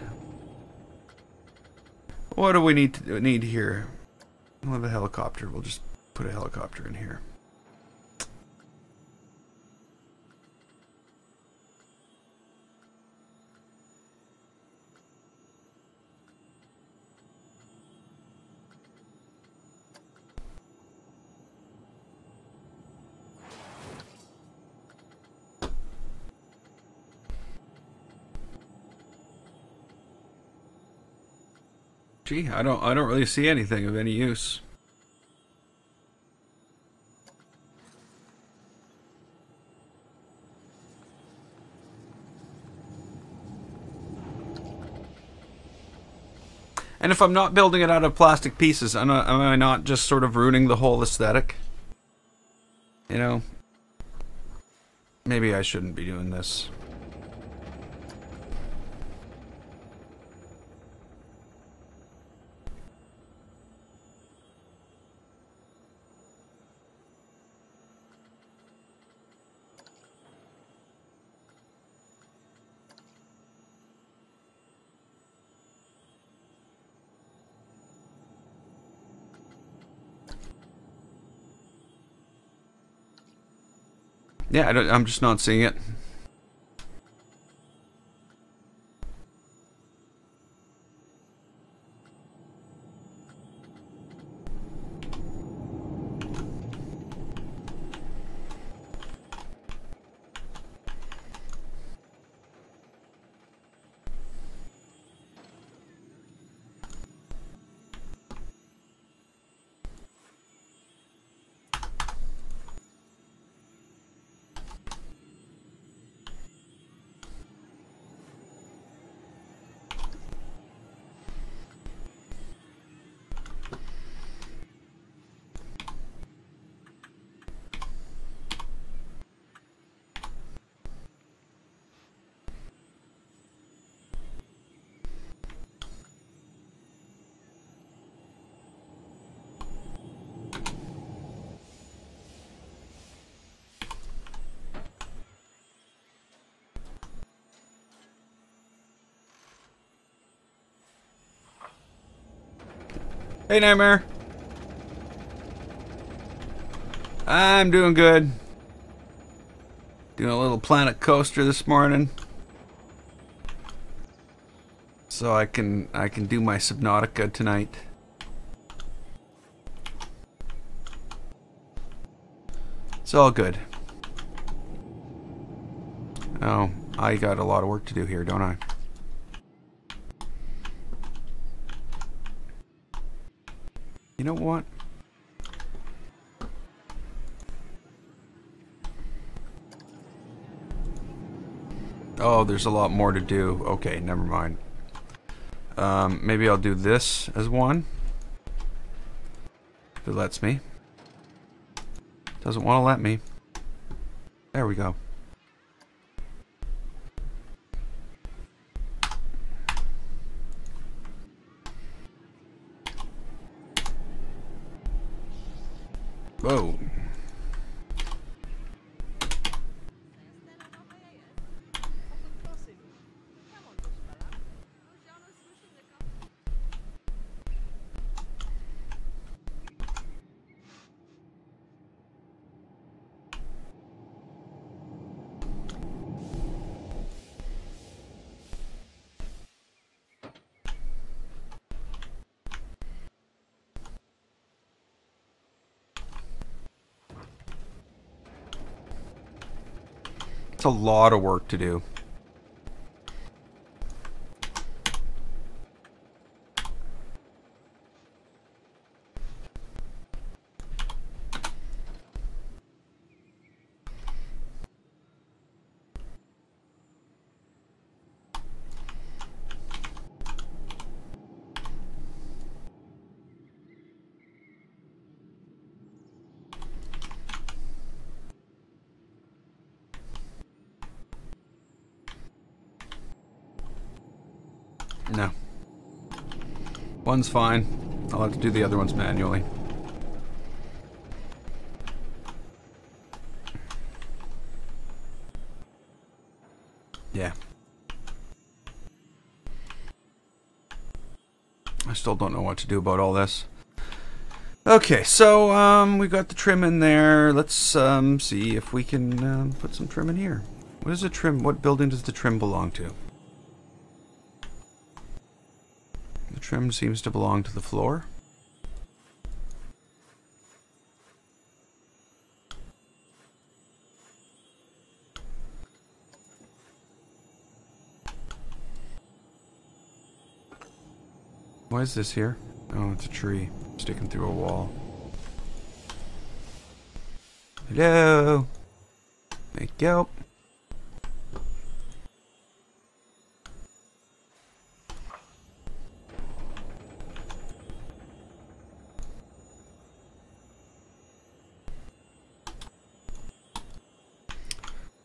What do we need here? We'll have a helicopter. We'll just put a helicopter in here. Gee, I don't really see anything of any use. And if I'm not building it out of plastic pieces, am I not just sort of ruining the whole aesthetic? You know, Maybe I shouldn't be doing this. Yeah, I'm just not seeing it. Hey, Nightmare. I'm doing good. Doing a little Planet Coaster this morning, so I can do my Subnautica tonight. It's all good. Oh, I got a lot of work to do here, don't I? You know what? Oh, there's a lot more to do. Okay, never mind. Maybe I'll do this as one. If it lets me. Doesn't want to let me. There we go. Whoa. It's a lot of work to do. No. One's fine. I'll have to do the other ones manually. Yeah. I still don't know what to do about all this. Okay, so we got the trim in there. Let's see if we can put some trim in here. What is the trim? What building does the trim belong to? The trim seems to belong to the floor. Why is this here? Oh, it's a tree sticking through a wall. Hello? Thank you.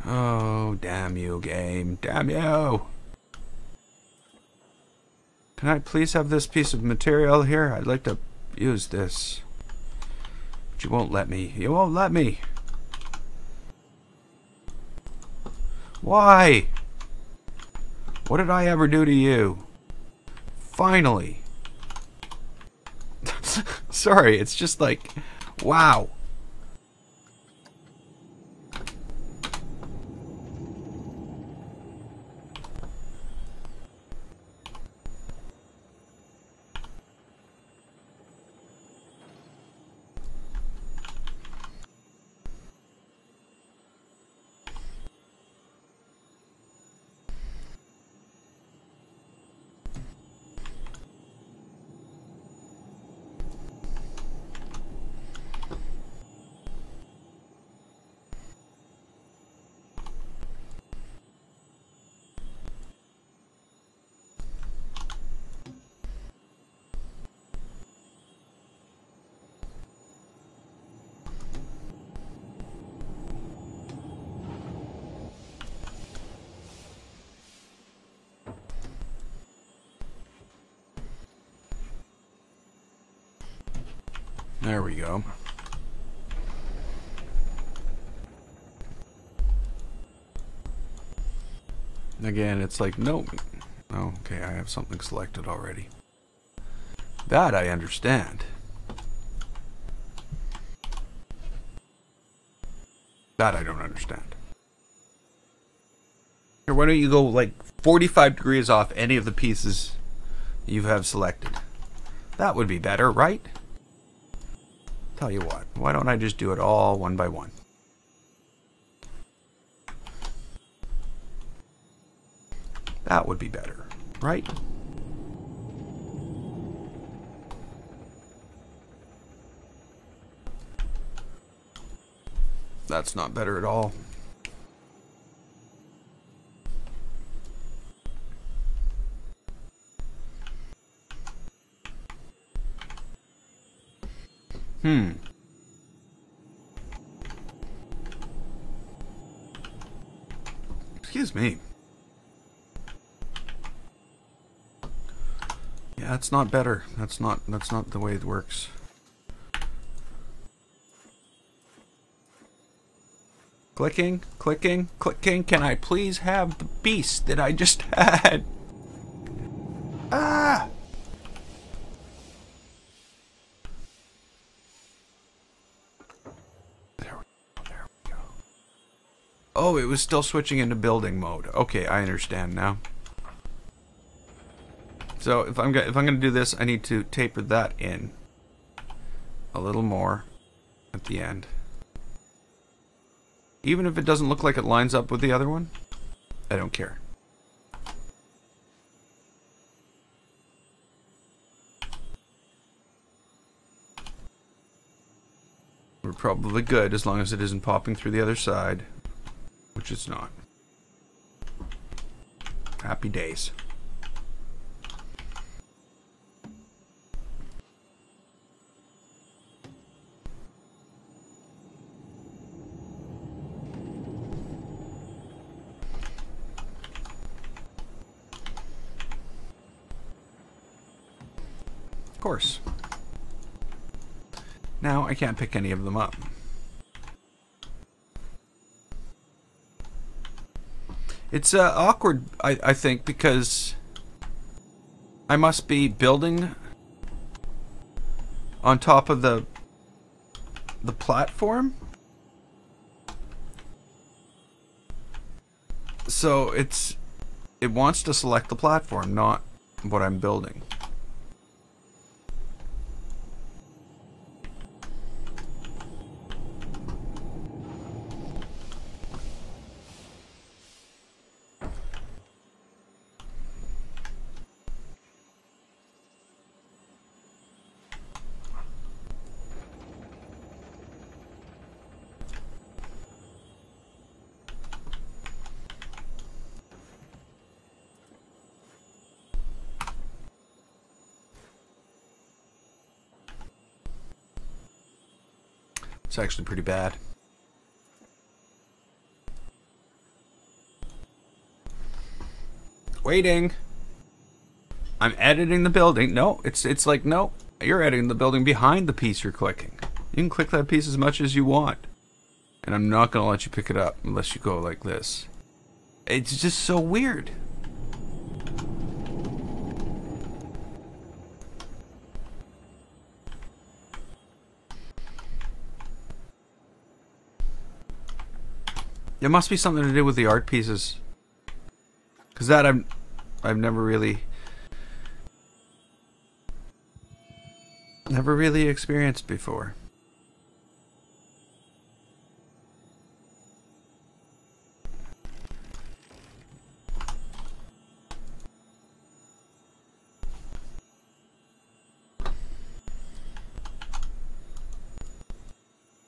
Oh, damn you, game. Damn you! Can I please have this piece of material here? I'd like to use this. But you won't let me. You won't let me. Why? What did I ever do to you? Finally. Sorry, it's just like, wow. There we go. Again, it's like, no. Oh, okay, I have something selected already. That I understand. That I don't understand. Here, why don't you go like 45 degrees off any of the pieces you have selected? That would be better, right? Tell you what, why don't I just do it all one by one? That would be better, right? That's not better at all. Excuse me. Yeah, that's not better. That's not the way it works. Clicking, clicking, clicking. Can I please have the beast that I just had? Ah! There we go. Oh, it was still switching into building mode. Okay, I understand now. So if I'm gonna do this, I need to taper that in a little more at the end. Even if it doesn't look like it lines up with the other one, I don't care. We're probably good as long as it isn't popping through the other side, which it's not. Happy days. Of course. Now I can't pick any of them up. It's awkward, I think, because I must be building on top of the platform. So it wants to select the platform, not what I'm building. It's actually pretty bad. Waiting. I'm editing the building. No, it's like, no, you're editing the building behind the piece you're clicking. You can click that piece as much as you want. And I'm not going to let you pick it up unless you go like this. It's just so weird. It must be something to do with the art pieces. Because that I've never really experienced before.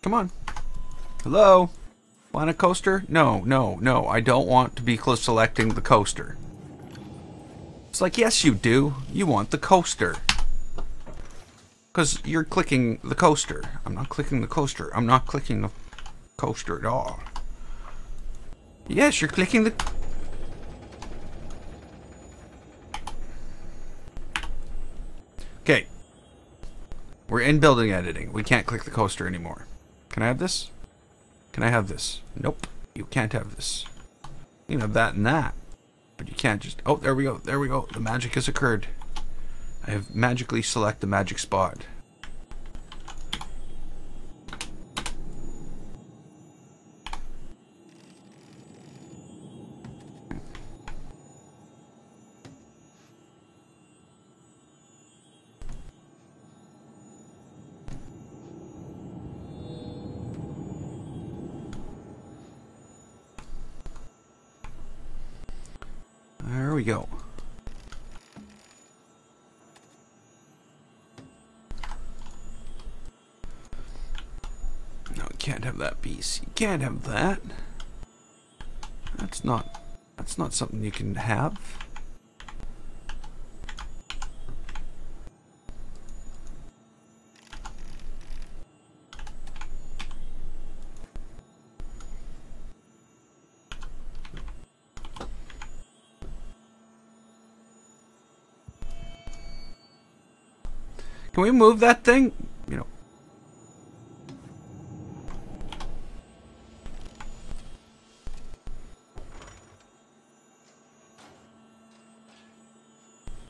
Come on. Hello? Want a coaster? No, no, no. I don't want to be selecting the coaster. It's like, yes, you do. You want the coaster. Because you're clicking the coaster. I'm not clicking the coaster. I'm not clicking the coaster at all. Yes, you're clicking the... Okay. We're in building editing. We can't click the coaster anymore. Can I have this? Can I have this? Nope. You can't have this. You can have that and that. But you can't just... Oh, there we go. There we go. The magic has occurred. I have magically select the magic spot. There we go. No, you can't have that piece. You can't have that. That's not something you can have. Can we move that thing? You know.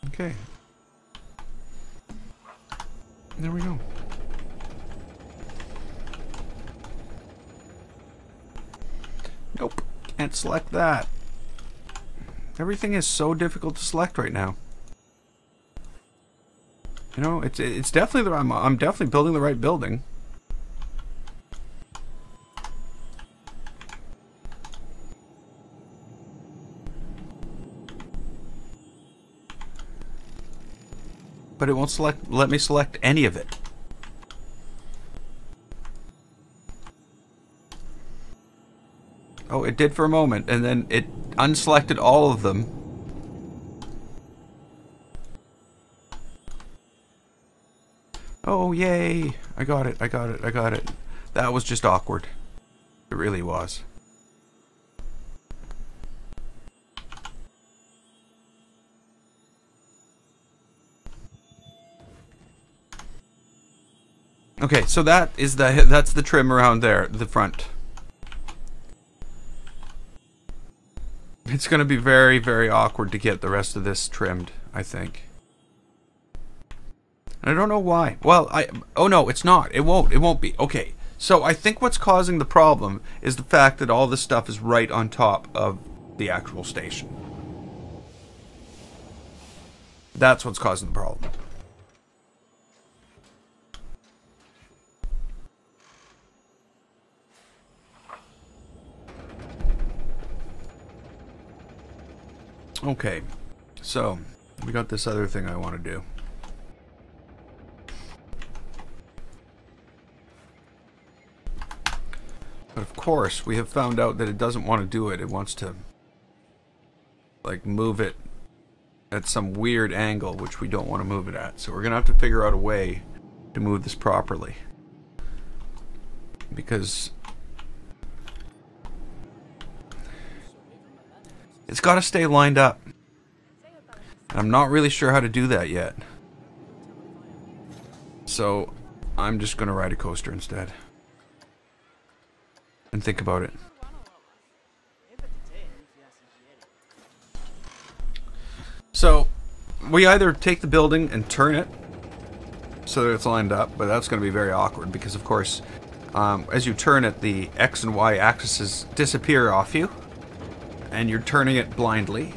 Okay. There we go. Nope. Can't select that. Everything is so difficult to select right now. You know, it's definitely the I'm definitely building the right building. But it won't let me select any of it. Oh, it did for a moment, and then it unselected all of them. Oh, yay! I got it, I got it, I got it. That was just awkward. It really was. Okay, so that's the trim around there, the front. It's going to be very, very awkward to get the rest of this trimmed, I think. I don't know why. Well, oh no, it's not. It won't be. Okay. So I think what's causing the problem is the fact that all this stuff is right on top of the actual station. That's what's causing the problem. Okay. So, we got this other thing I want to do. But of course, we have found out that it doesn't want to do it. It wants to, like, move it at some weird angle, which we don't want to move it at. So we're going to have to figure out a way to move this properly. Because it's got to stay lined up. I'm not really sure how to do that yet. So I'm just going to ride a coaster instead. And think about it. So we either take the building and turn it so that it's lined up, but that's going to be very awkward because, of course, as you turn it, the X and Y axes disappear off you, and you're turning it blindly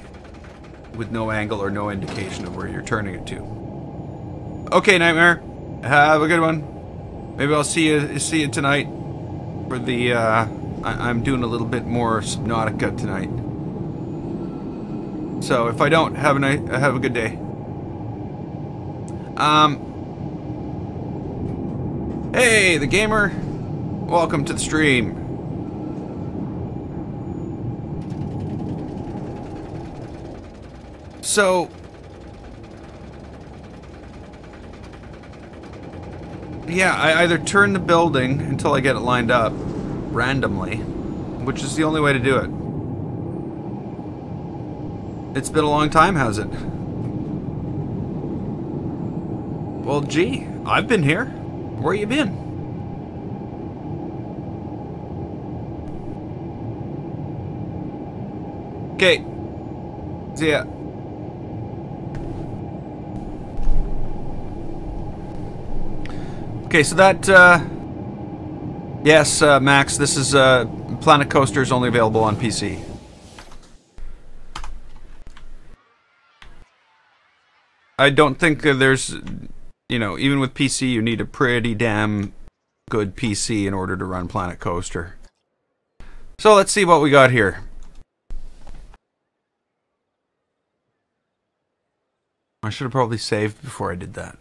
with no angle or no indication of where you're turning it to. Okay, Nightmare, have a good one. Maybe I'll see you tonight for the. I'm doing a little bit more Subnautica tonight. So if I don't, have a good day. Hey, the gamer. Welcome to the stream. So, yeah, I either turn the building until I get it lined up randomly, which is the only way to do it. It's been a long time, has it? Well, gee, I've been here. Where you been? Okay. See ya. Okay, so that, yes, Max, this is, Planet Coaster is only available on PC. I don't think there's, you know, even with PC, you need a pretty damn good PC in order to run Planet Coaster. So let's see what we got here. I should have probably saved before I did that.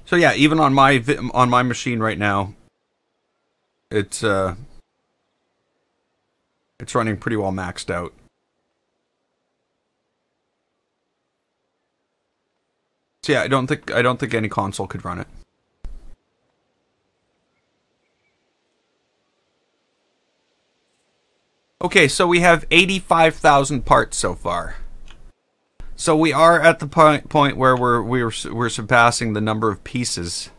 So yeah, even on my machine right now, it's running pretty well maxed out. So yeah, I don't think any console could run it. Okay, so we have 85,000 parts so far. So we are at the point where we're surpassing the number of pieces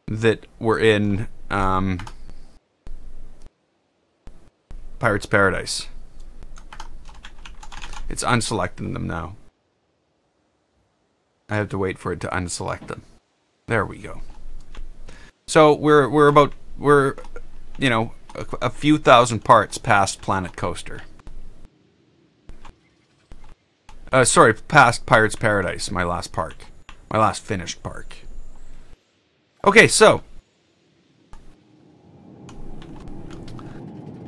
that were in Pirate's Paradise. It's unselecting them now. I have to wait for it to unselect them. There we go. So we're you know, a few thousand parts past Planet Coaster. Sorry, past Pirate's Paradise, my last park. My last finished park. Okay, so.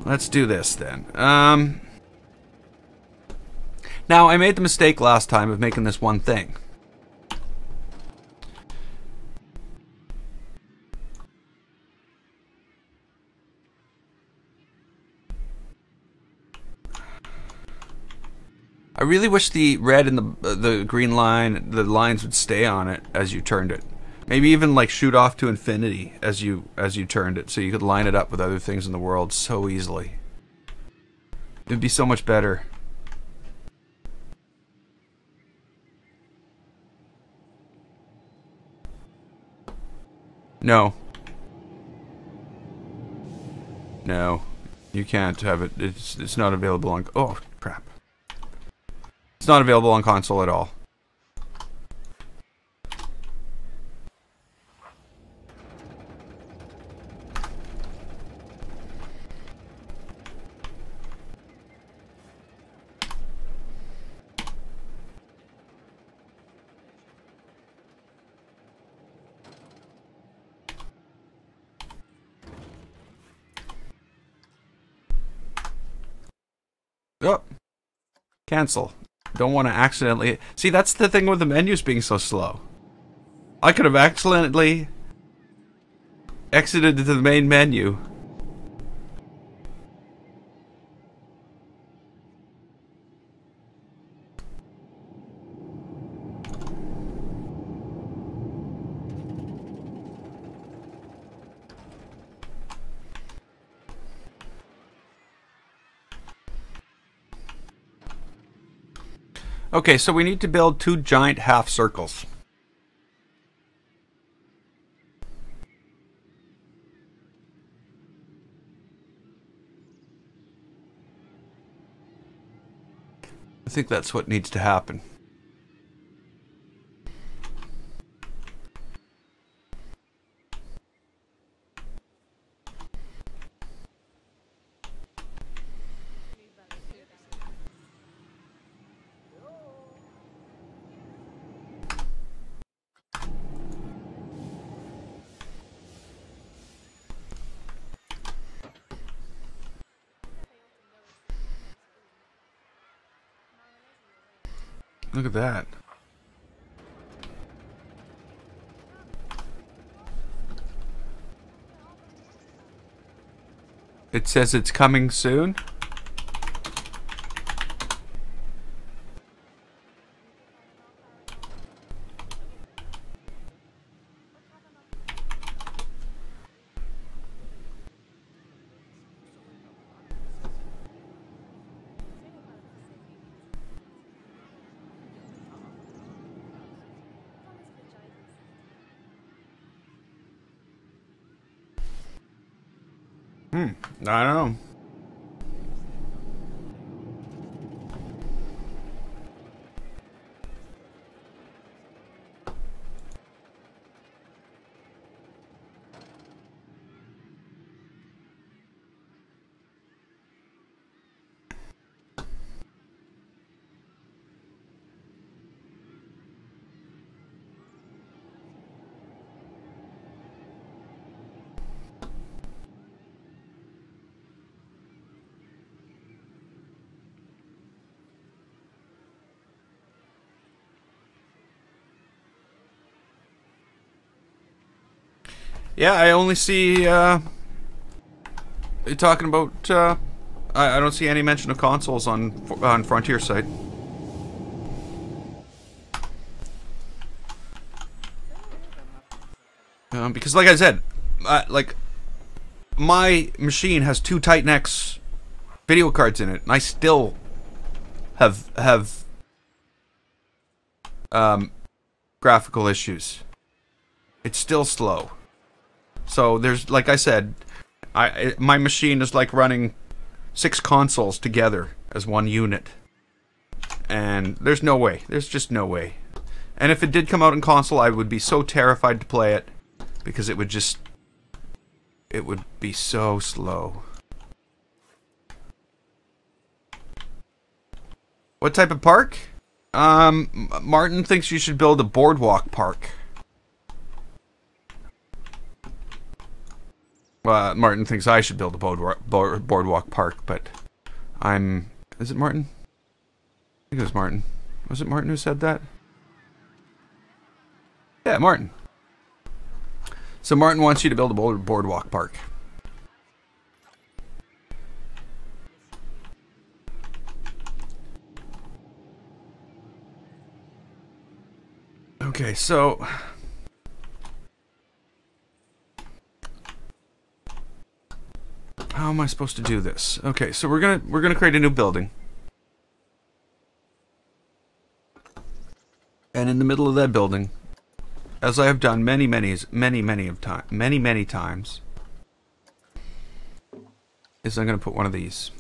Let's do this then. Now, I made the mistake last time of making this one thing. I really wish the red and the green line, the lines would stay on it as you turned it. Maybe even like shoot off to infinity as you turned it, so you could line it up with other things in the world so easily. It'd be so much better. No. No. You can't have it. It's not available on... Oh, crap. It's not available on console at all. Oh. Cancel. Don't want to accidentally... See, that's the thing with the menus being so slow. I could have accidentally exited to the main menu. Okay, so we need to build 2 giant half circles. I think that's what needs to happen. Look at that. It says it's coming soon. I don't know. Yeah, I only see, talking about, I don't see any mention of consoles on Frontier side. Because like I said, like, my machine has 2 Titan X video cards in it, and I still have graphical issues. It's still slow. So there's, like I said, my machine is like running 6 consoles together as one unit. And there's no way. There's just no way. And if it did come out in console, I would be so terrified to play it. Because it would just... it would be so slow. What type of park? Martin thinks you should build a boardwalk park. Martin thinks I should build a boardwalk park, but I'm... Is it Martin? I think it was Martin. Was it Martin who said that? Yeah, Martin. So Martin wants you to build a boardwalk park. Okay, so... how am I supposed to do this? Okay, so we're gonna create a new building. And in the middle of that building, as I have done many times, is I'm gonna put one of these.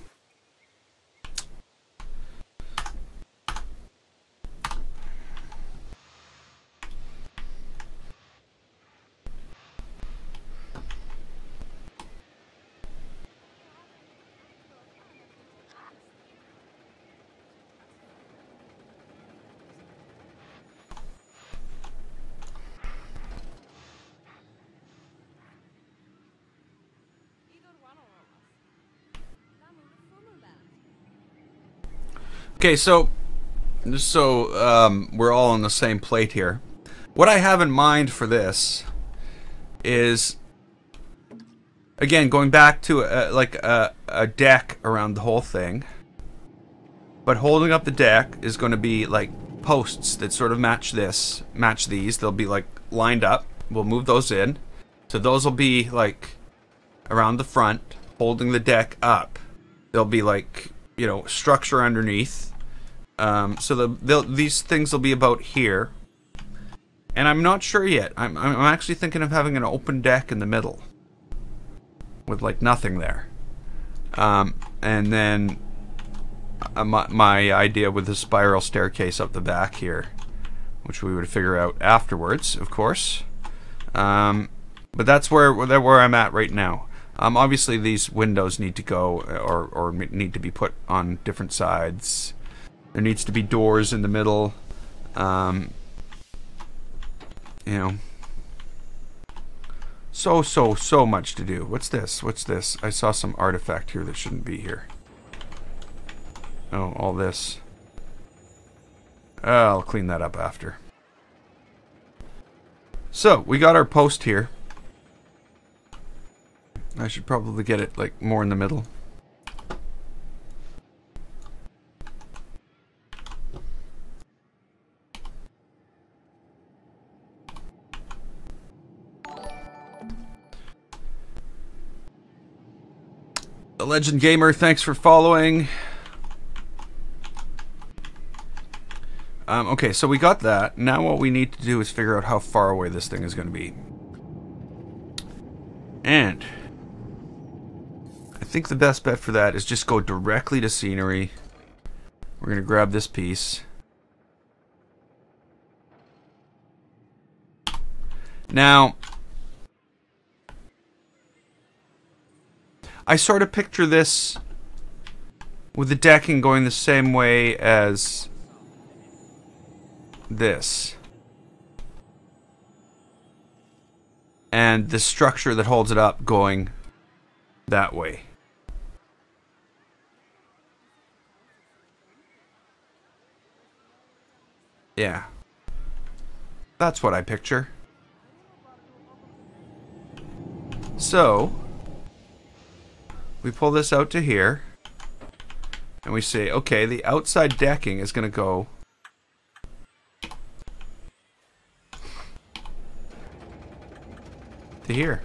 Okay, so we're all on the same plate here. What I have in mind for this is, again, going back to a deck around the whole thing. But holding up the deck is going to be like posts that sort of match these. They'll be like lined up. We'll move those in. So those will be like around the front, holding the deck up. There'll be like, you know, structure underneath. So these things will be about here. And I'm not sure yet. I'm actually thinking of having an open deck in the middle. With like nothing there. And then my idea with the spiral staircase up the back here. Which we would figure out afterwards, of course. But that's where I'm at right now. Obviously these windows need to go or need to be put on different sides. There needs to be doors in the middle. You know. So much to do. What's this? What's this? I saw some artifact here that shouldn't be here. Oh, all this. I'll clean that up after. So, we got our post here. I should probably get it like more in the middle. The Legend Gamer, thanks for following. Okay, so we got that. Now what we need to do is figure out how far away this thing is going to be. And I think the best bet for that is just go directly to scenery. We're going to grab this piece. Now, I sort of picture this with the decking going the same way as this. And the structure that holds it up going that way. Yeah. That's what I picture. So, we pull this out to here. And we say, okay, the outside decking is going to go to here.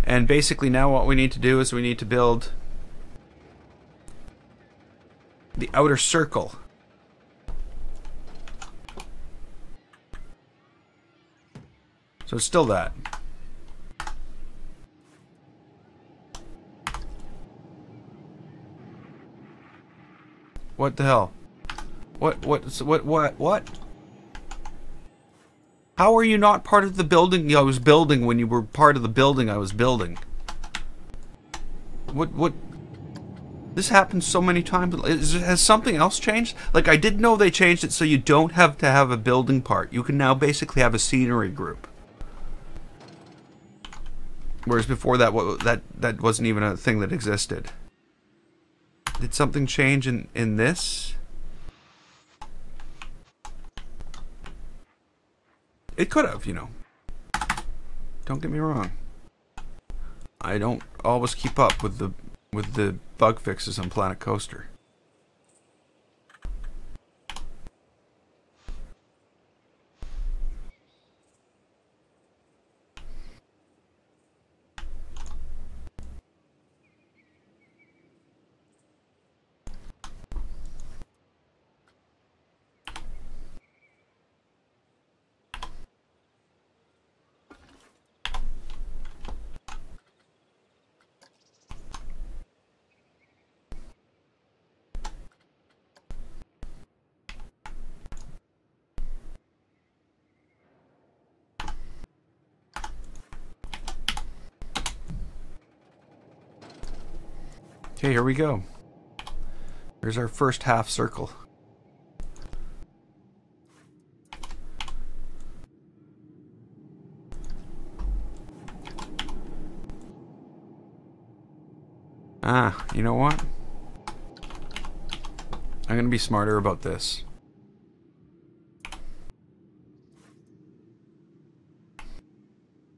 And basically now what we need to do is we need to build the outer circle. So it's still that. What the hell? What? How are you not part of the building I was building when you were part of the building I was building? What? This happens so many times. Has something else changed? Like, I didn't know they changed it so you don't have to have a building part. You can now basically have a scenery group. Whereas before that wasn't even a thing that existed. Did something change in this? It could have, you know. Don't get me wrong. I don't always keep up with the bug fixes on Planet Coaster. Okay, here we go. Here's our first half circle. You know what? I'm gonna be smarter about this.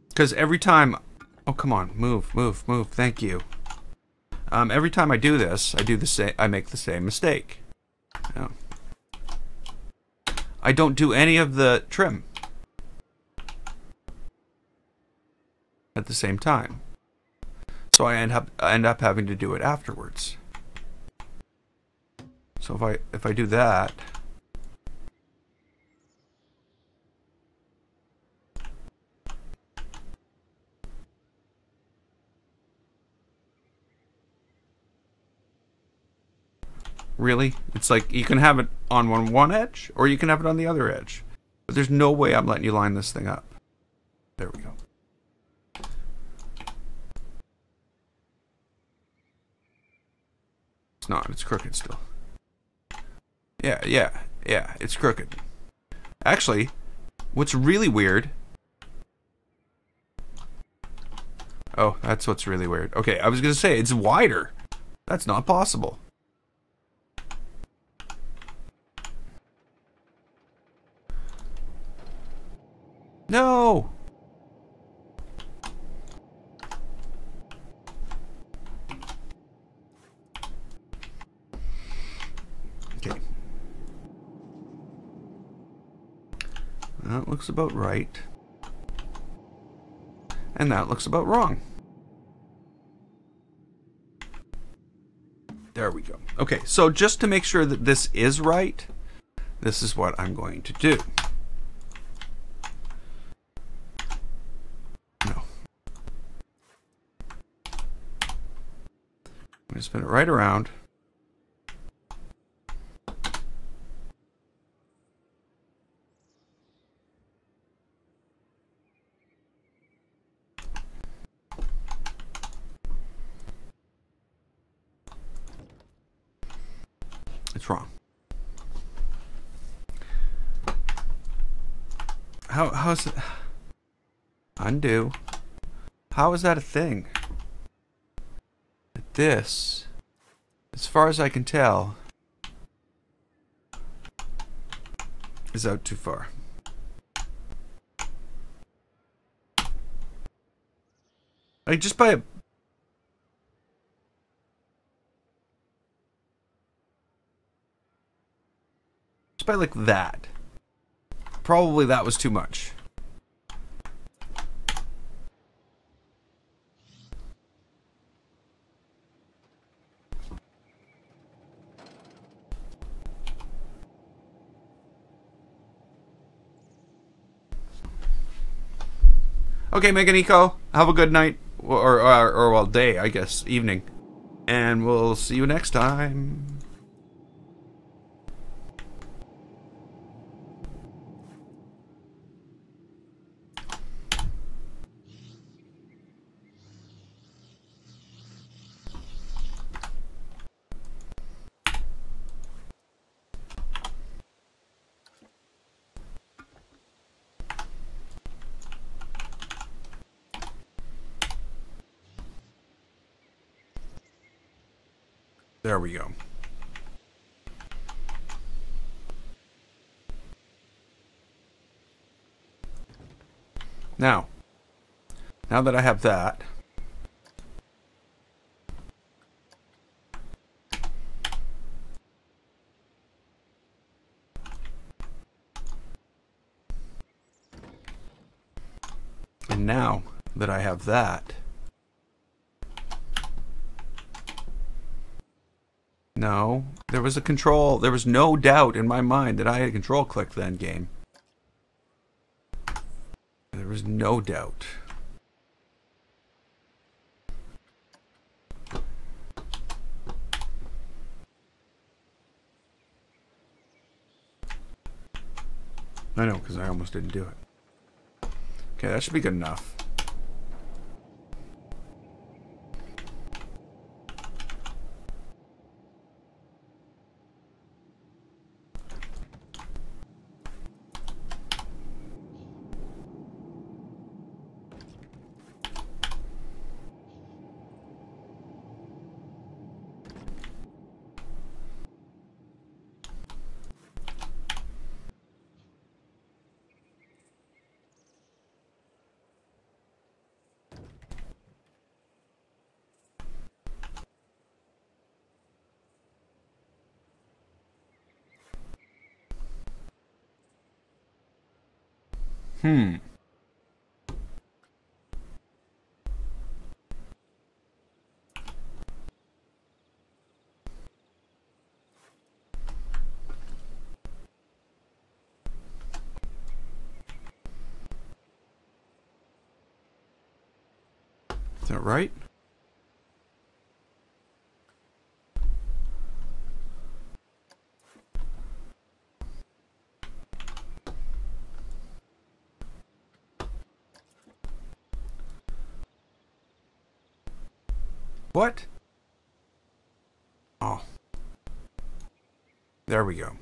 Because every time... Oh, come on. Move. Thank you. Every time I do this, I make the same mistake. Oh. I don't do any of the trim at the same time. So I end up having to do it afterwards. So if I do that, really, it's like you can have it on one edge, or you can have it on the other edge. But there's no way I'm letting you line this thing up. There we go. It's not. It's crooked still. Yeah, it's crooked. Actually, what's really weird... Oh, that's what's really weird. Okay, I was going to say, it's wider. That's not possible. No! Okay. That looks about right. And that looks about wrong. There we go. Okay, so just to make sure that this is right, this is what I'm going to do. No. I'm going to spin it right around. It's wrong. How is it? Undo. How is that a thing? This, as far as I can tell, is out too far. Like just by a... Just by like that. Probably that was too much. Okay, Meganico, have a good night. Or well, day, I guess, evening. And we'll see you next time. There we go. Now that I have that, and now that I have that, no, there was a control. There was no doubt in my mind that I had a control click then, game. There was no doubt. I know, because I almost didn't do it. Okay, that should be good enough. Is that right? What? Oh. There we go.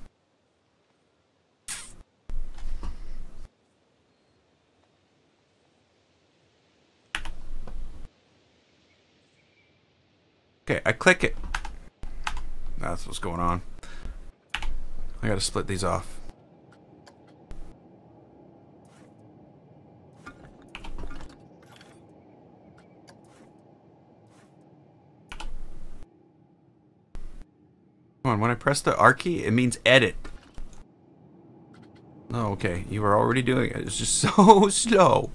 Okay, I click it. That's what's going on. I gotta split these off. Come on, when I press the R key, it means edit. Oh, okay. You were already doing it. It's just so slow.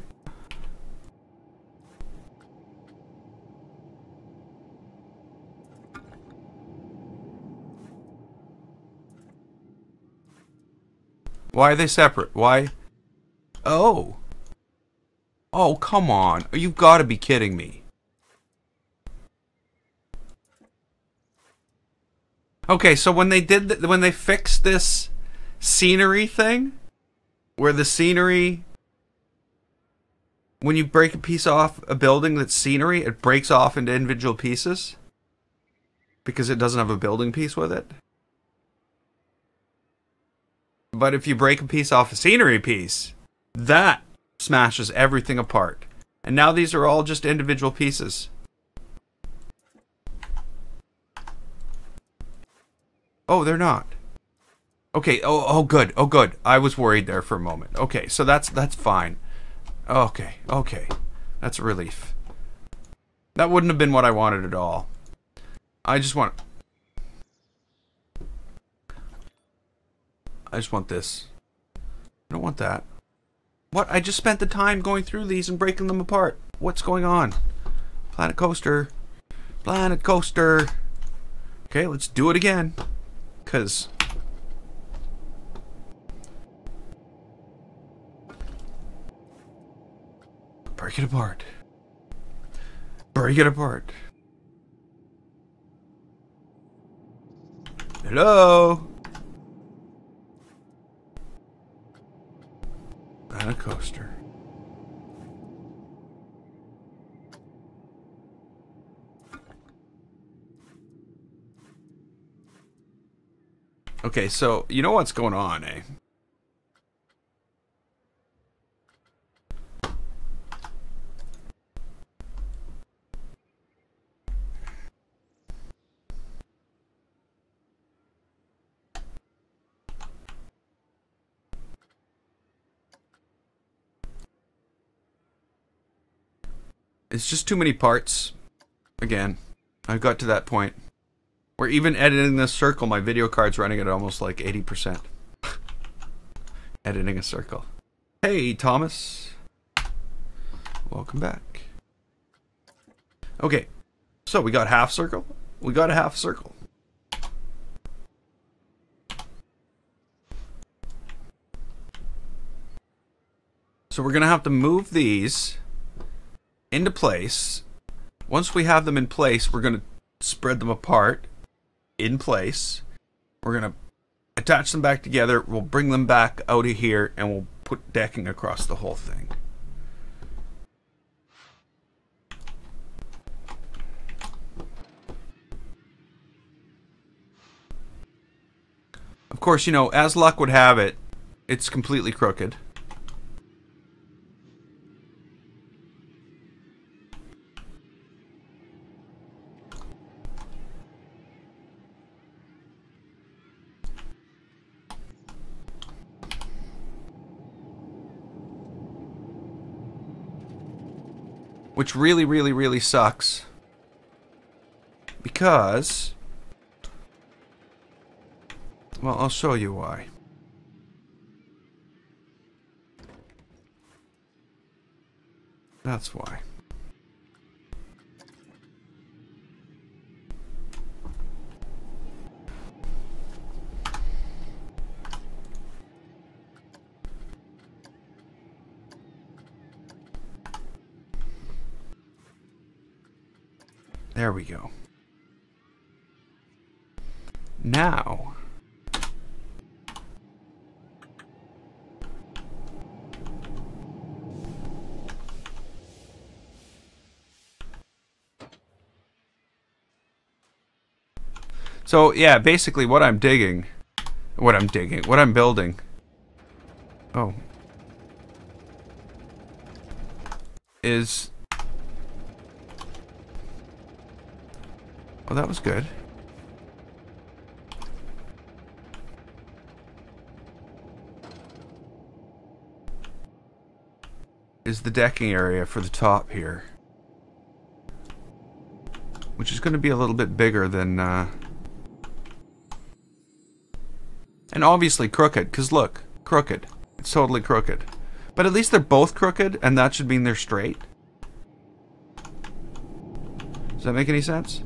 Why are they separate? Why? Oh. Oh, come on. You've got to be kidding me. Okay, so when they did when they fixed this scenery thing, where the scenery, when you break a piece off a building that's scenery, it breaks off into individual pieces because it doesn't have a building piece with it. But if you break a piece off a scenery piece, that smashes everything apart. And now these are all just individual pieces. Oh, they're not. Okay, oh good. Oh good. I was worried there for a moment. Okay, so that's fine. Okay. That's a relief. That wouldn't have been what I wanted at all. I just want this. I don't want that. What? I just spent the time going through these and breaking them apart. What's going on? Planet Coaster. Planet Coaster. Okay, let's do it again. Because break it apart. Break it apart. Hello? Planet Coaster. Okay, so you know what's going on, eh? It's just too many parts. Again, I've got to that point. Where even editing this circle, my video card's running at almost like 80%. Editing a circle. Hey, Thomas. Welcome back. Okay, so we got half circle. We got a half circle. So we're gonna have to move these into place. Once we have them in place, we're gonna spread them apart in place. We're gonna attach them back together. We'll bring them back out of here and we'll put decking across the whole thing. Of course, you know, as luck would have it, it's completely crooked. Which really, really, really sucks. Because... well, I'll show you why. That's why. There we go. Now, so yeah, basically what I'm building. Oh. Is... Oh, that was good. Is the decking area for the top here. Which is going to be a little bit bigger than... And obviously crooked, because look, crooked. It's totally crooked. But at least they're both crooked, and that should mean they're straight. Does that make any sense?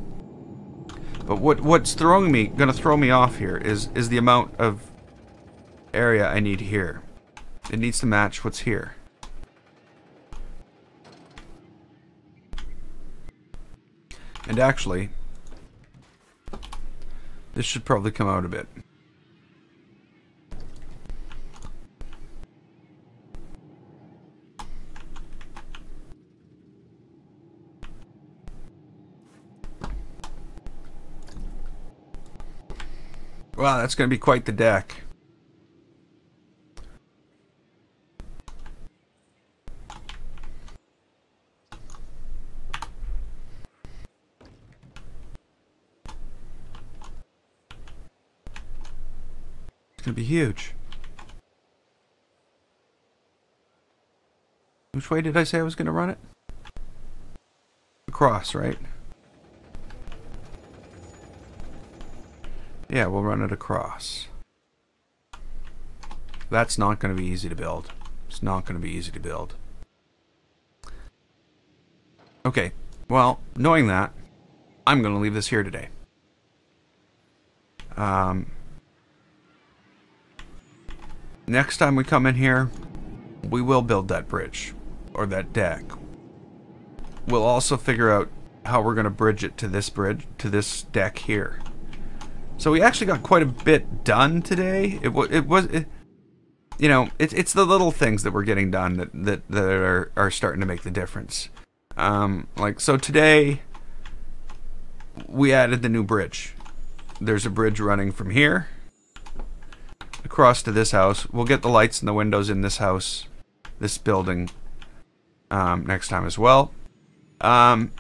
But what's gonna throw me off here is the amount of area I need here. It needs to match what's here. And actually, this should probably come out a bit. Wow, that's going to be quite the deck. It's going to be huge. Which way did I say I was going to run it? Across, right? Yeah, we'll run it across. That's not going to be easy to build. It's not going to be easy to build. Okay, well, knowing that, I'm going to leave this here today. Next time we come in here, we will build that bridge, or that deck. We'll also figure out how we're going to bridge it to this this deck here. So we actually got quite a bit done today. You know, it's the little things that we're getting done that are starting to make the difference. Like, so today we added the new bridge. There's a bridge running from here across to this house. We'll get the lights and the windows in this house, this building, next time as well. And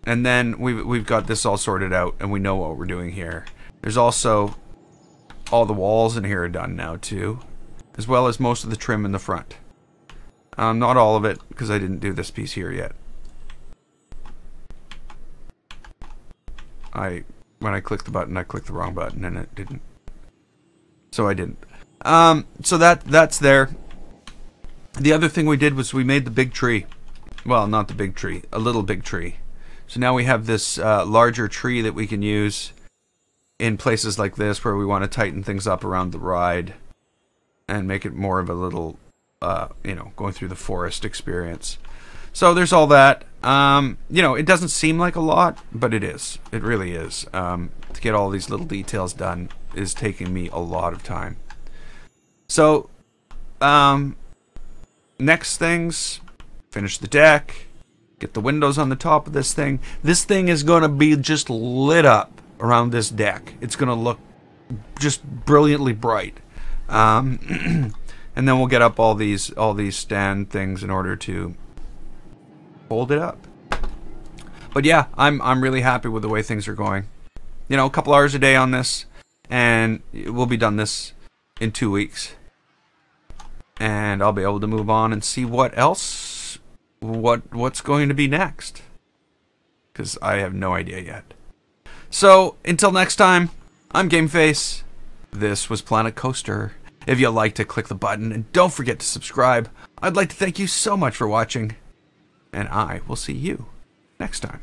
then we've got this all sorted out, and we know what we're doing here. There's also all the walls in here are done now too, as well as most of the trim in the front. Not all of it, because I didn't do this piece here yet. When I clicked the button, I clicked the wrong button, and it didn't. So I didn't. So that's there. The other thing we did was we made the big tree. Well, not the big tree, a little big tree. So now we have this larger tree that we can use in places like this where we want to tighten things up around the ride and make it more of a little, you know, going through the forest experience. So there's all that. You know, it doesn't seem like a lot, but it is. It really is. To get all these little details done is taking me a lot of time. So, next things, finish the deck, get the windows on the top of this thing. This thing is going to be just lit up around this deck. It's going to look just brilliantly bright. And then we'll get up all these stand things in order to hold it up. But yeah, I'm really happy with the way things are going. You know, a couple hours a day on this, and we'll be done this in 2 weeks. And I'll be able to move on and see what else, what's going to be next. Because I have no idea yet. So, until next time, I'm GameFace. This was Planet Coaster. If you liked it, click the button, and don't forget to subscribe. I'd like to thank you so much for watching, and I will see you next time.